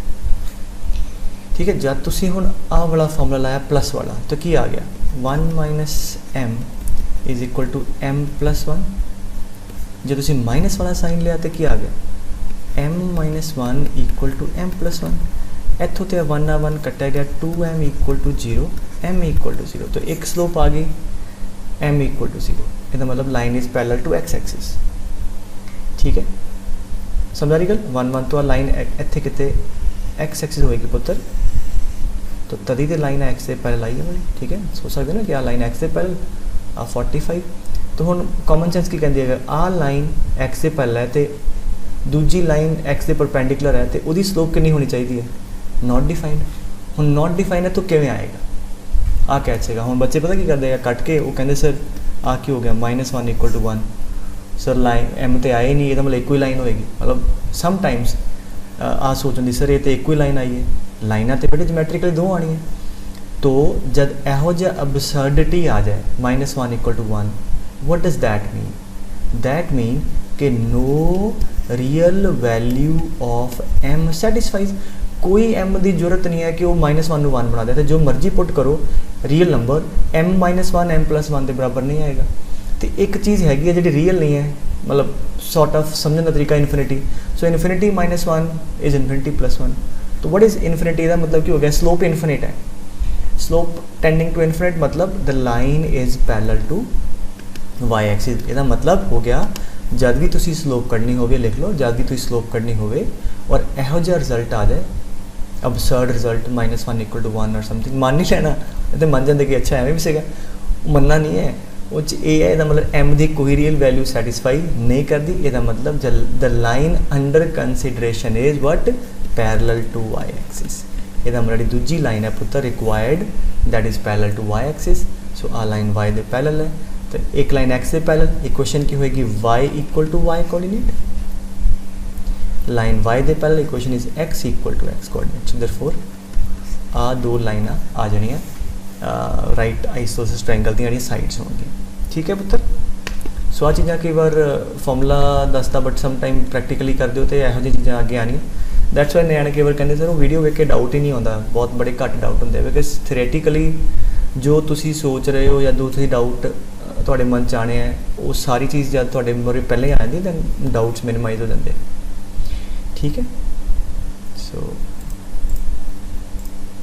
ठीक है, जब तुसीं हुण आ वाला फार्मूला लाया प्लस वाला तो की आ गया 1 minus m is equal to m +1। जो तुसीं माइनस वाला साइन लिया तो की आ गया m -1 इक्वल टू m +1। इतों तो 1 ना 1 कटा गया 2m equal to 0 m equal to 0। तो एक स्लोप आ गई m इक्वल टू 0। इसका मतलब line is parallel to x axis. ठीक है, समझा रही गल। 1 तो लाइन इतने कितने x एक्सिस होएगी पुत्र, तो तभी तो लाइन x से पैरेलल आई है वाली। ठीक है, सोच सकते ना कि आ लाइन x से पैरेलल आ 45। तो हुण कॉमन सेंस की कहती है आ लाइन x से पैरेलल है तो दूजी लाइन x से परपेंडिकुलर है तो उसकी स्लोप कितनी होनी चाहिए है नॉट डिफाइंड। हुण नॉट डिफाइंड है तो किवें आएगा आ कैचेगा। हुण बच्चे पता की करते हैं कट के वो कहते सर आ की हो गया -1 equal to 1 sir line m तो आए नहीं, ये मतलब एक ही लाइन होएगी। मतलब समटाइम्स आ सोचती सर ये तो एक ही लाइन आई है, लाइना तो बेटे जोमैट्रिकली दो आनी है। तो जब यहो जिहा अबसर्डिटी आ जाए -1 equal to 1 what does that mean? That mean कि no real value of m satisfies. कोई m की जरूरत नहीं है कि वो -1 को 1 बना दे, तो जो मर्जी पुट करो रियल नंबर m -1 m +1 के बराबर नहीं आएगा। तो एक चीज़ हैगी है जी रियल नहीं है, मतलब सॉर्ट ऑफ समझने का तरीका infinity. So infinity -1 is infinity +1। तो व्हाट इज इन्फिनिटी का मतलब की हो गया स्लोप इन्फिनिट है। स्लोप टेंडिंग टू इन्फिनिट मतलब the line is parallel to y axis. इसका मतलब हो गया जब भी तुसी स्लोप कढ़नी होवे लिख लो, जब भी तुसी स्लोप कढ़नी होवे और यहो जिहा रिजल्ट आ जाए अबसर्ड रिजल्ट -1 इक्वल टू 1 और समथिंग मान नहीं लेना, तो मन जाते कि अच्छा एवं भी सीगा, मनना नहीं है। वो ये है इसका मतलब m की कोई रियल वैल्यू सैटिस्फाई नहीं करती। इसका मतलब the line under consideration is what parallel to y axis. इसका मतलब दूजी लाइन है पुत्र required that is parallel to y axis. So आ लाइन y के पैरेलल है तो एक लाइन x से पैरेलल इक्वेशन की होगी y equal to y coordinate, line y के parallel equation is x equal to x coordinate. So therefore आ दो लाइना आ जानियां राइट आइसोसेलेस ट्रायंगल दी साइड्स होंगी। ठीक है पुत्र, सो आ चीज़ां कई बार फॉर्मूला दसदा बट सम टाइम प्रैक्टिकली कर दो तो यहो जी चीज़ां आगे आनी। दैट्स वाई नियाणे कई बार कहते सर वो वीडियो वेख के डाउट ही नहीं आता, बहुत बड़े घट डाउट होंगे बिकॉज थ्योरेटिकली जो तुसी सोच रहे हो या जो तुसी डाउट थोड़े मन च आने हैं वो सारी चीज़ जब थोड़े मोरे पहले ही आ जाती दैन डाउट्स मिनिमाइज हो जाते। ठीक है, सो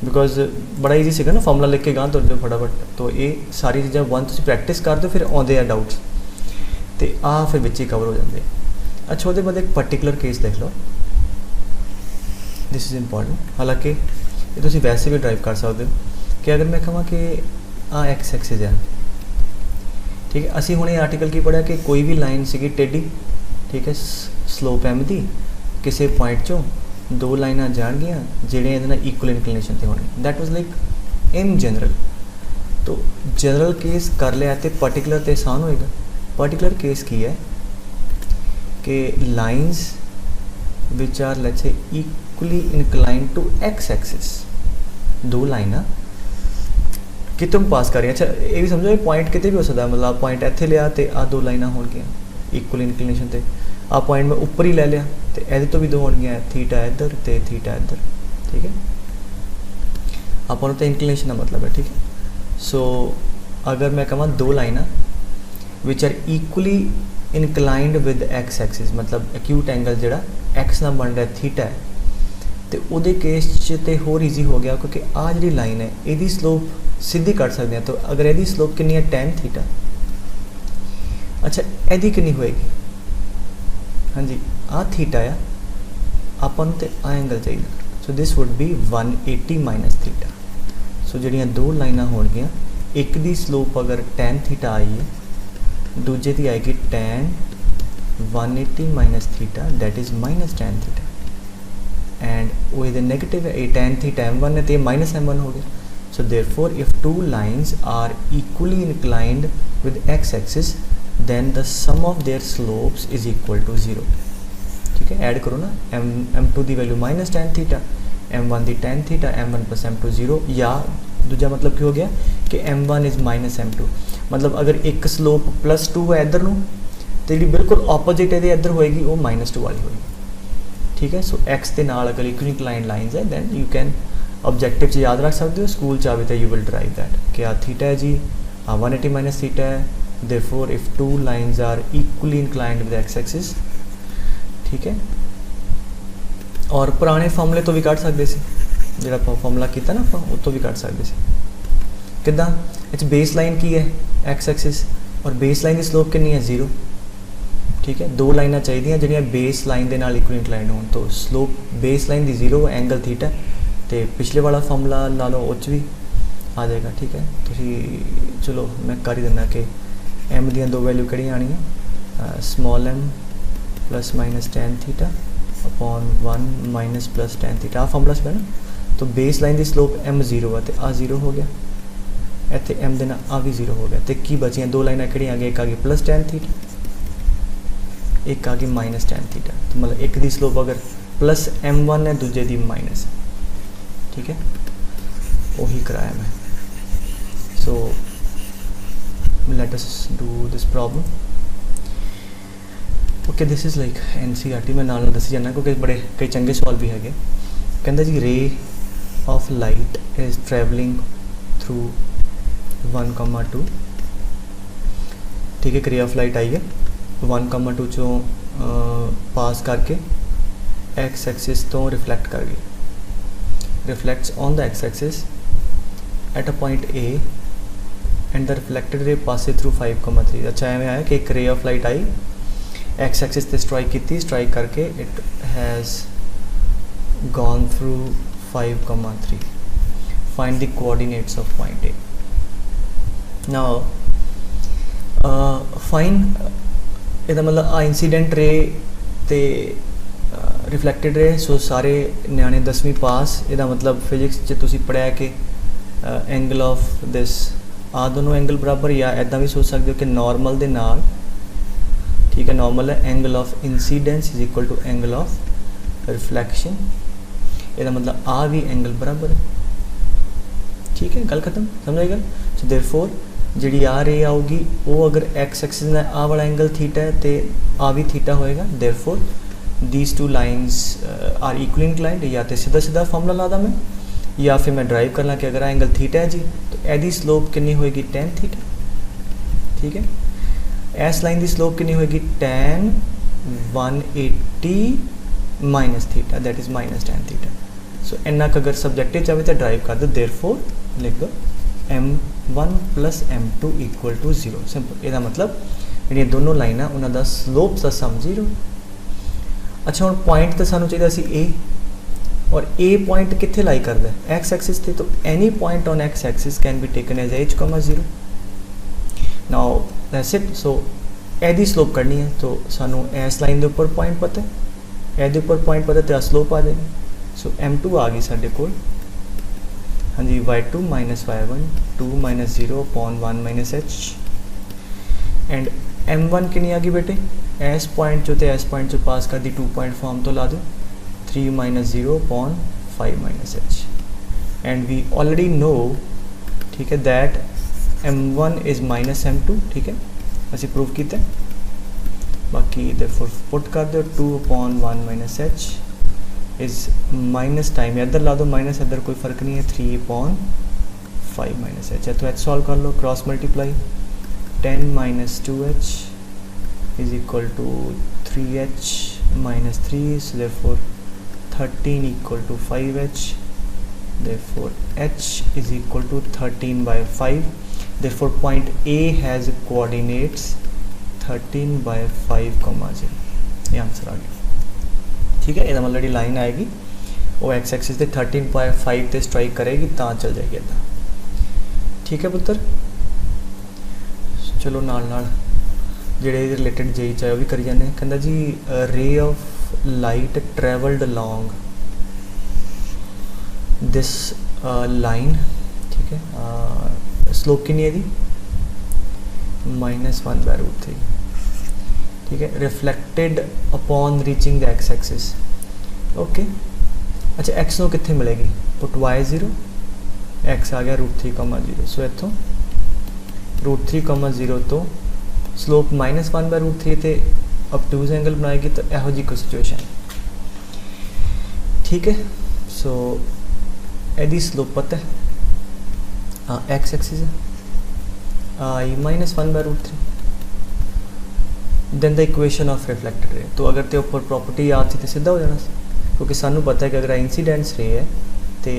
बिकॉज बड़ा ईजी सीगा ना फॉर्मूला लिख के गां तुर जाओ फटाफट। तो ये सारी चीज़ां वन तुसीं प्रैक्टिस कर दो फिर आउंदे आ डाउट्स तो आ फिर विच ही कवर हो जाते। अच्छा वो बाद एक पर्टिकुलर केस देख लो, दिस इज़ इंपॉर्टेंट। हालांकि ये तुसीं वैसे भी ड्राइव कर सकते हो कि अगर मैं कहां कि आ एक्स एक्सिस है। ठीक है, असी हुणे आर्टिकल की पढ़ा कि कोई भी लाइन सी टेढ़ी, ठीक है, स्लोप m की किसी पॉइंट चो दो लाइना जाणगियां जिहड़ियां इहदे नाल इक्वल इंक्लिनेशन ते होणी। That was like in general. तो जनरल केस कर लिया तो पर्टिकुलर तो आसान होएगा। पर्टिकुलर केस की है कि lines which are let's say equally incline to x axis, दो लाइना कितों पास कर रही। अच्छा ये भी समझो ये पॉइंट कितने भी हो सकता है, मतलब पॉइंट इत्थे लिया तो आ दो लाइना होणगियां इक्वल इंक्लिनेशन ते, आ पॉइंट मैं ऊपर ही ले लिया तो ये तो भी दो होणगियां थीटा इधर तो थीटा इधर। ठीक है, अपन तो इंक्लिनेशन का मतलब है। ठीक है, सो अगर मैं कहां दो लाइना which are equally inclined with x axis मतलब एक्यूट एंगल ਜਿਹੜਾ एक्स ਨਾਲ ਬਣ ਰਿਹਾ थीटा है तो ਉਹਦੇ केस 'ਚ ਤੇ ਹੋਰ ਈਜ਼ੀ ਹੋ ਗਿਆ क्योंकि आ ਜਿਹੜੀ लाइन है ਇਹਦੀ स्लोप सीधी ਕੱਢ ਸਕਦੇ हैं तो अगर ਇਹਦੀ स्लोप कितनी है tan थीटा अच्छा ਇਹਦੀ कितनी होएगी हाँ जी आ थीटा आ ਆਪਾਂ ਨੂੰ ਤੇ आ एंगल चाहिए so this would be 180 minus theta so ਜਿਹੜੀਆਂ दो लाइनां ਹੋਣਗੀਆਂ एक दी स्लोप अगर tan थीटा आई है दूजे की आएगी tan 180 minus theta that is minus tan theta and वो इधर नेगेटिव है tan थीटा m1 है तो ये माइनस m1 हो गया so therefore if two lines are equally inclined with x axis then the sum of their slopes is equal to 0 ठीक है ऐड करो ना m2 की value minus tan theta m1 की tan theta m1 plus m2 0 या दूजा मतलब क्या हो गया कि m1 इज़ माइनस m2 मतलब अगर एक स्लोप +2 है इधर नूं तो जी बिल्कुल ऑपोजिट ये इधर होएगी वो -2 वाली होएगी ठीक है सो x के नाल अगर इक्वली इंक्लाइंड लाइन्स है दैन यू कैन ऑब्जेक्टिव च याद रख सकते हो स्कूल च आवे तो यू विल ड्राइव दैट कि आ थीटा है जी आ 180 माइनस थीटा है therefore if two lines are equally inclined with x axis ठीक है और पुराने फॉर्मूले तो भी कढ़ सकते सी जो फॉर्मूला किया ना आप तो भी कढ़ सकते सी किदा इस बेस लाइन की है एक्स एक्सिस और बेस लाइन की स्लोप कितनी है 0 ठीक है दो लाइना चाहिए जो बेस लाइन के नाल इक्वल इंक्लाइंड हो तो स्लोप बेस लाइन की 0 एंगल थीटा तो पिछले वाला फॉर्मूला ला लो उस भी आ जाएगा ठीक है तो चलो मैं कर ही देना कि एम दी दो वैल्यू कड़ी आनी है small m plus minus tan theta upon 1 minus plus tan theta आ फॉर्मूला से ना तो बेस लाइन की स्लोप m0 है तो आ 0 हो गया इतने m देना आ भी 0 हो गया तो की बचियाँ दो लाइना कि आ गई एक आ गई प्लस tan थीटा एक आ गई माइनस tan थीटा तो मतलब एक दी स्लोप अगर प्लस m1 है दूजे दी माइनस है ठीक है वही कराया मैं सो let us do this problem okay this is like NCERT मैं नाल दसी जाना क्योंकि बड़े कई चंगे सवाल भी है कहता जी ray of light is travelling through 1,2 ठीक है रे ऑफ लाइट आई है 1,2 चो पास करके एक्स एक्सिस तो रिफ्लैक्ट कर गई reflects on the x axis at a point A and the reflected ray passes through 5,3 अच्छा एवं आया कि एक रे of light I x axis से स्ट्राइक की स्ट्राइक करके it has gone through 5,3 find the coordinates of point A now fine ਇਹਦਾ मतलब आ इंसीडेंट रे ते रिफ्लैक्टेड रे सो सारे न्याणे 10वीं पास ਇਹਦਾ मतलब फिजिक्स च तुसी पढ़िया कि एंगल ऑफ दिस आ दोनों एंगल बराबर या ऐदा भी सोच सकते हो कि नॉर्मल दे नाल ठीक है नॉर्मल है angle of incidence is equal to angle of reflection ਇਹਦਾ मतलब आ भी एंगल बराबर है ठीक है गल खत्म समझ आई गल सो देयरफॉर जी आ रे आऊगी वो अगर एक्स एक्सिस में आ वाला एंगल थीटा है तो आ भी थीटा होएगा therefore these two lines are equally inclined या तो सीधा सीधा फॉर्मूला ला दा मैं या फिर मैं ड्राइव करना कि अगर एंगल थीटा है जी तो एदी स्लोप कितनी होएगी tan थीटा ठीक है इस लाइन की स्लोप कितनी होएगी tan 180 minus theta that is minus tan theta सो इन्ना अगर सब्जेक्टिव चाहे तो ड्राइव कर दो देयरफॉर लिख दो m1 plus m2 equal to 0 simple यदा मतलब जी दोनों लाइना उन्होंने स्लोप का सम 0 अच्छा हम पॉइंट तो सानू चाहिए सी ए और ए पॉइंट कितने लाई करता है एक्स एक्सिस से तो any point on X axis can be taken as h,0 now that's it so एदी स्लोप करनी है तो सानू इस लाइन के उपर पॉइंट पता है एदे उपर पॉइंट पता तो स्लोप आ जाएगी सो m2 आ गई साढ़े कोल हाँ जी y2 minus y1 2 minus 0 upon 1 minus h and m1 कितनी आ गई बेटे एस पॉइंट जो थे एस पॉइंट जो पास कर दी 2 पॉइंट फॉर्म तो ला दो 3 minus 0 upon 5 minus h and we already know ठीक है that m1 is minus m2 ठीक है असी प्रूव किया बाकी देयरफॉर पुट कर दो 2 upon 1 minus h is minus time इधर ला दो माइनस इधर कोई फ़र्क नहीं है 3 अपॉन 5 माइनस h है तो h सॉल्व कर लो cross multiply 10 minus 2h is equal to 3h minus 3, so therefore 13 equal to 5h, therefore h is equal to 13 by 5, therefore point A has coordinates 13 by 5, 0, ये answer आ गया। ठीक है, ये मतलब लाइन आएगी वो एक्स एक्सिस से 13.5 ते स्ट्राइक करेगी तो चल जाएगी इदा। ठीक है पुत्र, चलो नाल नाल ਜਿਹੜੇ रिलेटेड जेई चाहे भी करी जाने। कहता जी ray of light travelled along this line, ठीक है, स्लोप कितनी है दी -1/√3, ठीक है, reflected upon reaching the x axis. Okay, अच्छा एक्स नो कितने मिलेगी, पुट y 0, एक्स आ गया √3, 0, सो इतों √3, 0 तो स्लोप -1/√3 ते ऑब्टयूज एंगल बनाएगी, तो यहो जी कोई सिचुएशन। ठीक है, सो यदि स्लोप पता है, हाँ एक्स एक्सिस है आई -1/√3, देन द इक्वेशन ऑफ रिफ्लैक्टेड रे। तो अगर ते ऊपर प्रॉपर्टी याद थी तो सीधा हो जाना, क्योंकि सानू पता है कि अगर इंसीडेंस रे है तो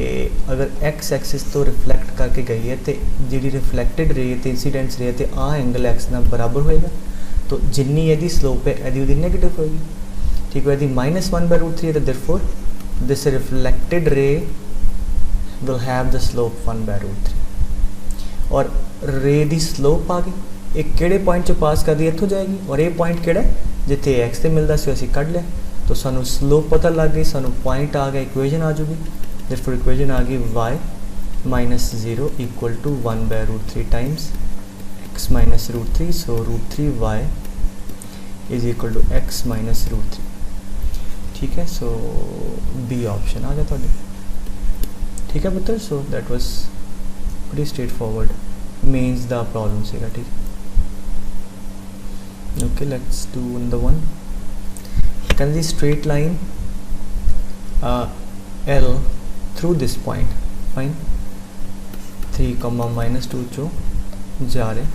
अगर एक्स एक्सिस तो रिफ्लैक्ट करके गई है तो जी रिफ्लैक्टेड रे तो इंसीडेंस रे तो आ एंगल एक्स ना बराबर होएगा, तो जिन्नी यदि स्लोप है यदि वो नेगेटिव होएगी। ठीक है, यदि -1/√3 है तो देयरफॉर दिस रिफ्लैक्टेड रे विल हैव द स्लोप 1/√3, और रे दी स्लोप आ गई एक किहड़े पॉइंट चो पास कर दी इत्थों जाएगी, और ये पॉइंट किहड़ा जिथे एक्स से मिलता सी असीं कढ लिया, तो सानू स्लोप पता लग गई, सानू पॉइंट आ गया, इक्वेशन आ जूगी। therefore इक्वेशन आ गई y -0 equal to 1/√3 times x -√3, so √3y is equal to x -√3। ठीक है, सो बी ऑप्शन आ गया थोड़े। ठीक है पुत्र, so that was pretty straightforward, means the problem सेगा। ठीक, okay, let's do another one। Can the straight line L through this point, fine, 3, -2 चो जा रहे,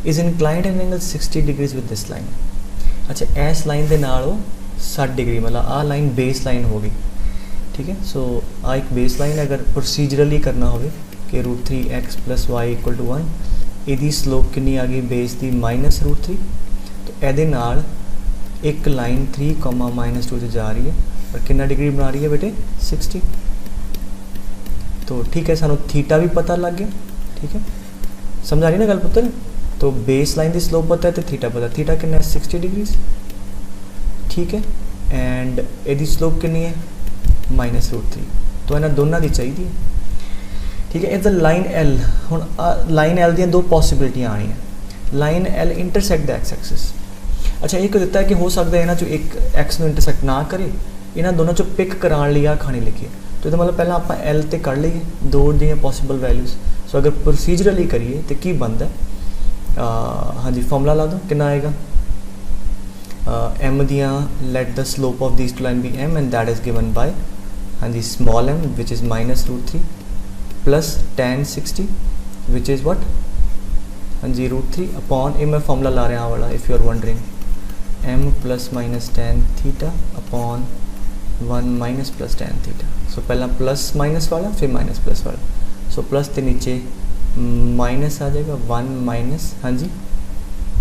is inclined an angle 60 degrees with this line। अच्छा इस line के नाल 60 degree, मतलब आ लाइन बेस लाइन होगी। ठीक है, सो आ एक बेस लाइन अगर प्रोसीजरली करना हो कि √3x + y = 1, यदी स्लोप कितनी आ गई बेस की -√3, तो ये नाल एक लाइन 3, -2 से जा रही है और कितना डिग्री बना रही है बेटे 60। तो ठीक है, सानू थीटा भी पता लग गया। ठीक है, समझा रही ना गल पुत्र, तो बेस लाइन की स्लोप पता है तो थीटा पता, थीटा कितना है 60 डिग्रीज। ठीक है, एंड यदि स्लोप कितनी है -√3, तो इन्होंने दोनों की चाहिए। ठीक है, इधर लाइन एल, हुण लाइन एल दी दो पॉसिबिलिटियाँ आनी है, line L intersect the x axis. अच्छा एक दिता है कि हो सकता है इन्हों चो एक एक्स में इंटरसैक्ट ना करे, इन्होंने दोनों चो पिक कराने लिए खानी लिखिए, तो मतलब पहला आप एल तो कर लीए दो दी पॉसिबल वैल्यूज़। सो अगर प्रोसीजरली करिए तो की बनता है, हाँ जी फॉर्मूला ला दो, कितना आएगा एम दियाँ, let the slope of this two line be m and that is given by, हाँ जी small m which is -√3 plus tan 60 which is what, हाँ जी √3 अपॉन, ये मैं फॉर्मूला ला रहा वाला if you are wondering, m + tan theta upon 1 - tan theta. So पहला प्लस माइनस वाला फिर माइनस प्लस वाला, सो प्लस के नीचे माइनस आ जाएगा 1 हाँ जी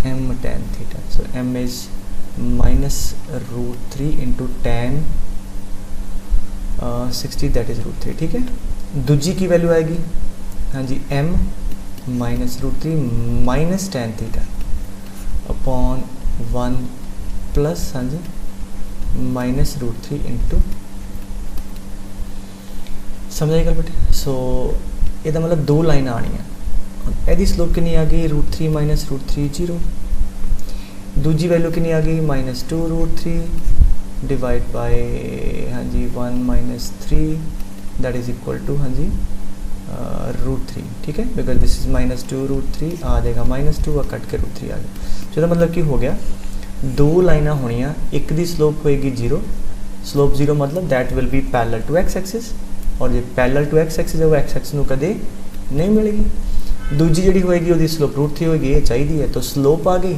m tan theta, so m is -√3 into tan 60 that is √3। ठीक है, दूजी की वैल्यू आएगी, हाँ जी m -√3 tan theta upon 1 plus, हाँ जी -√3 इंटू, समझाइएगा बेटे। सो ये मतलब दो लाइन आनी है, यदि स्लोप कितनी आ गई √3 -√3 0, दूजी वैल्यू कितनी आ गई -2√3 डिवाइड बाय, हाँ जी 1 - 3 दैट इज़ इक्वल टू, हाँ जी √3। ठीक है, बिकॉज दिस इज -2√3 आ जाएगा -2 और कट के √3 आ गया। तो मतलब कि हो गया दो लाइना होनिया, एक दी स्लोप होएगी 0, स्लोप 0 मतलब that will be parallel to x axis, और जो पैरेलल टू एक्स एक्सिस है वो एक्स एक्सिस को कदे नहीं मिलेगी। दूजी जी होएगी वो स्लोप √3 होएगी, ये चाहिए है, तो स्लोप आ गई,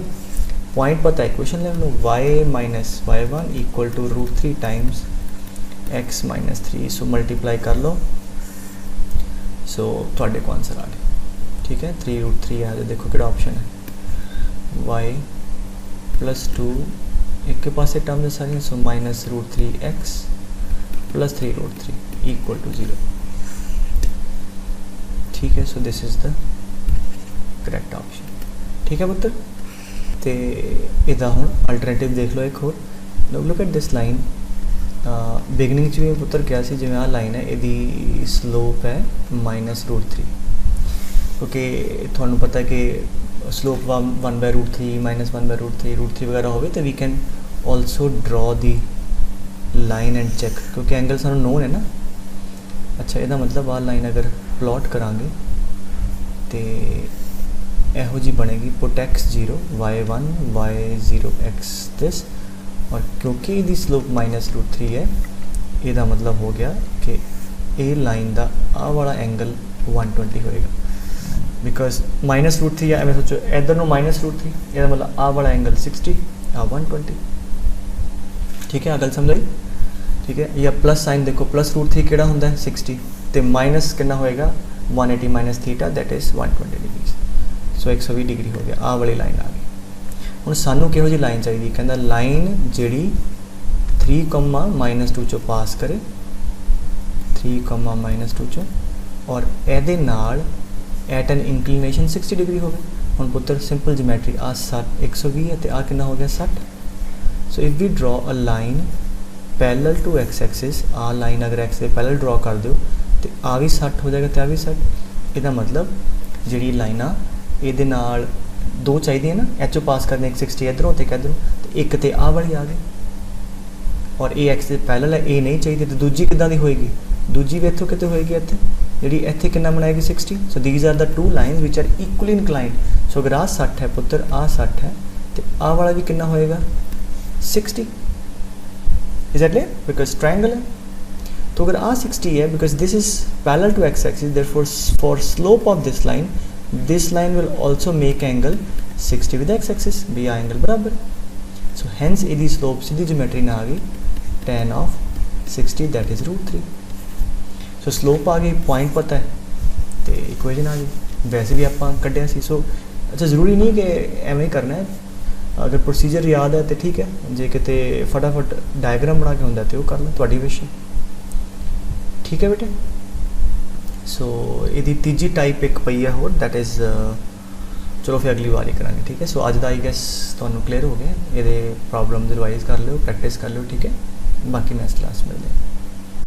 पॉइंट पता है, इक्वेशन ले लो y minus y1 equal to √3 times x minus 3, so multiply कर लो, सो थोड़े को आंसर आ गया। ठीक है, 3√3 आ जाए, देखो कि ऑप्शन है y प्लस 2 एक के पास टर्म है सारी, so minus √3x plus 3√3 equal to 0। ठीक है, so this is the correct option. ठीक है पुत्र, तो इदा हुण अल्टरनेटिव देख लो एक होर, look at this line, beginning भी पुत्र क्या सी, जिवें आ लाइन है यदी स्लोप है माइनस √3, क्योंकि थोड़ा पता है कि स्लोप 1/√3 माइनस 1/√3 √3 वगैरह हो, तो we can also draw the line and check, क्योंकि एंगल सानू नोन है ना। अच्छा, यदा मतलब आ लाइन अगर प्लॉट करांगे तो यहो जी बनेगी, put x 0 y1 y0 x this, और क्योंकि ये स्लोप माइनस √3 है, यदा मतलब हो गया कि ये लाइन का आ वाला एंगल 120 होएगा, बिकॉज माइनस √3 है, सोचो इधर नो माइनस √3, यदा मतलब आ वाला एंगल 60 आ 120। ठीक है, गल समझ आई। ठीक है, या प्लस साइन देखो, प्लस √3 केड़ा होंदा है 60, तो माइनस कितना होएगा 180 minus theta, that is 120 degree, so 120 degree हो गया, आ वाली लाइन आ गई। हुण सानू किहो जी लाइन चाहिए, कहंदा लाइन जिहड़ी 3, -2 चो पास करे, 3, -2 चो, और एदे नाल एट एन इंक्लिनेशन 60 डिग्री हो गए। हुण पुत्र सिंपल जिमेट्री, आ 120 है तो आ कितना हो गया 60। So if we draw a line parallel to x axis, आ लाइन अगर एक्स के पैरेलल ड्रॉ कर दो तो आ भी 60 हो जाएगा, तो आ भी 60। इसका मतलब जी लाइन आ ये नाल दो चाहिए ना, एचओ पास करने, एक 60 इधरों तो इधरों, तो एक तो आ वाली आ गई, और ये एक्स पैरेलल है, ये नहीं चाहिए, तो दूजी किदां दी होएगी, दूजी भी इत्थों किते होएगी, इत्थे जी इत्थे कितना बनाएगी 60। So these are the two lines which are equally inclined. So अगर आ 60 है पुत्र, आ 60 है, तो आ वाला भी कितना होएगा 60। Is that clear, because triangle है। तो अगर आ 60 है, because this is parallel to x axis, therefore for slope of this line, this line will also make angle 60 with x axis, भी आ एंगल बराबर। सो हैंस इदी स्लोप सीधी ज्योमेट्री ना आ गई tan of 60, that is √3। So slope आ गई, पॉइंट पता है, तो इक्वेशन आ गई, वैसे भी आप कढ़िया सी। सो अच्छा, जरूरी नहीं कि एवं ही करना है, अगर प्रोसीजर याद है तो ठीक है, जे किते फटाफट डायग्राम बना के होंदा तो कर लो, तुहाडी विश है। ठीक है बेटे, सो यदी तीजी टाइप एक पई है होर, दैट इज़ चलो फिर अगली बार ही करांगे। ठीक है, सो अज का आई गैस तुहानू क्लीयर हो गया, ये प्रॉब्लम रिवाइज कर लो, प्रैक्टिस कर लो। ठीक है, बाकी नेक्स्ट क्लास मिलते हैं।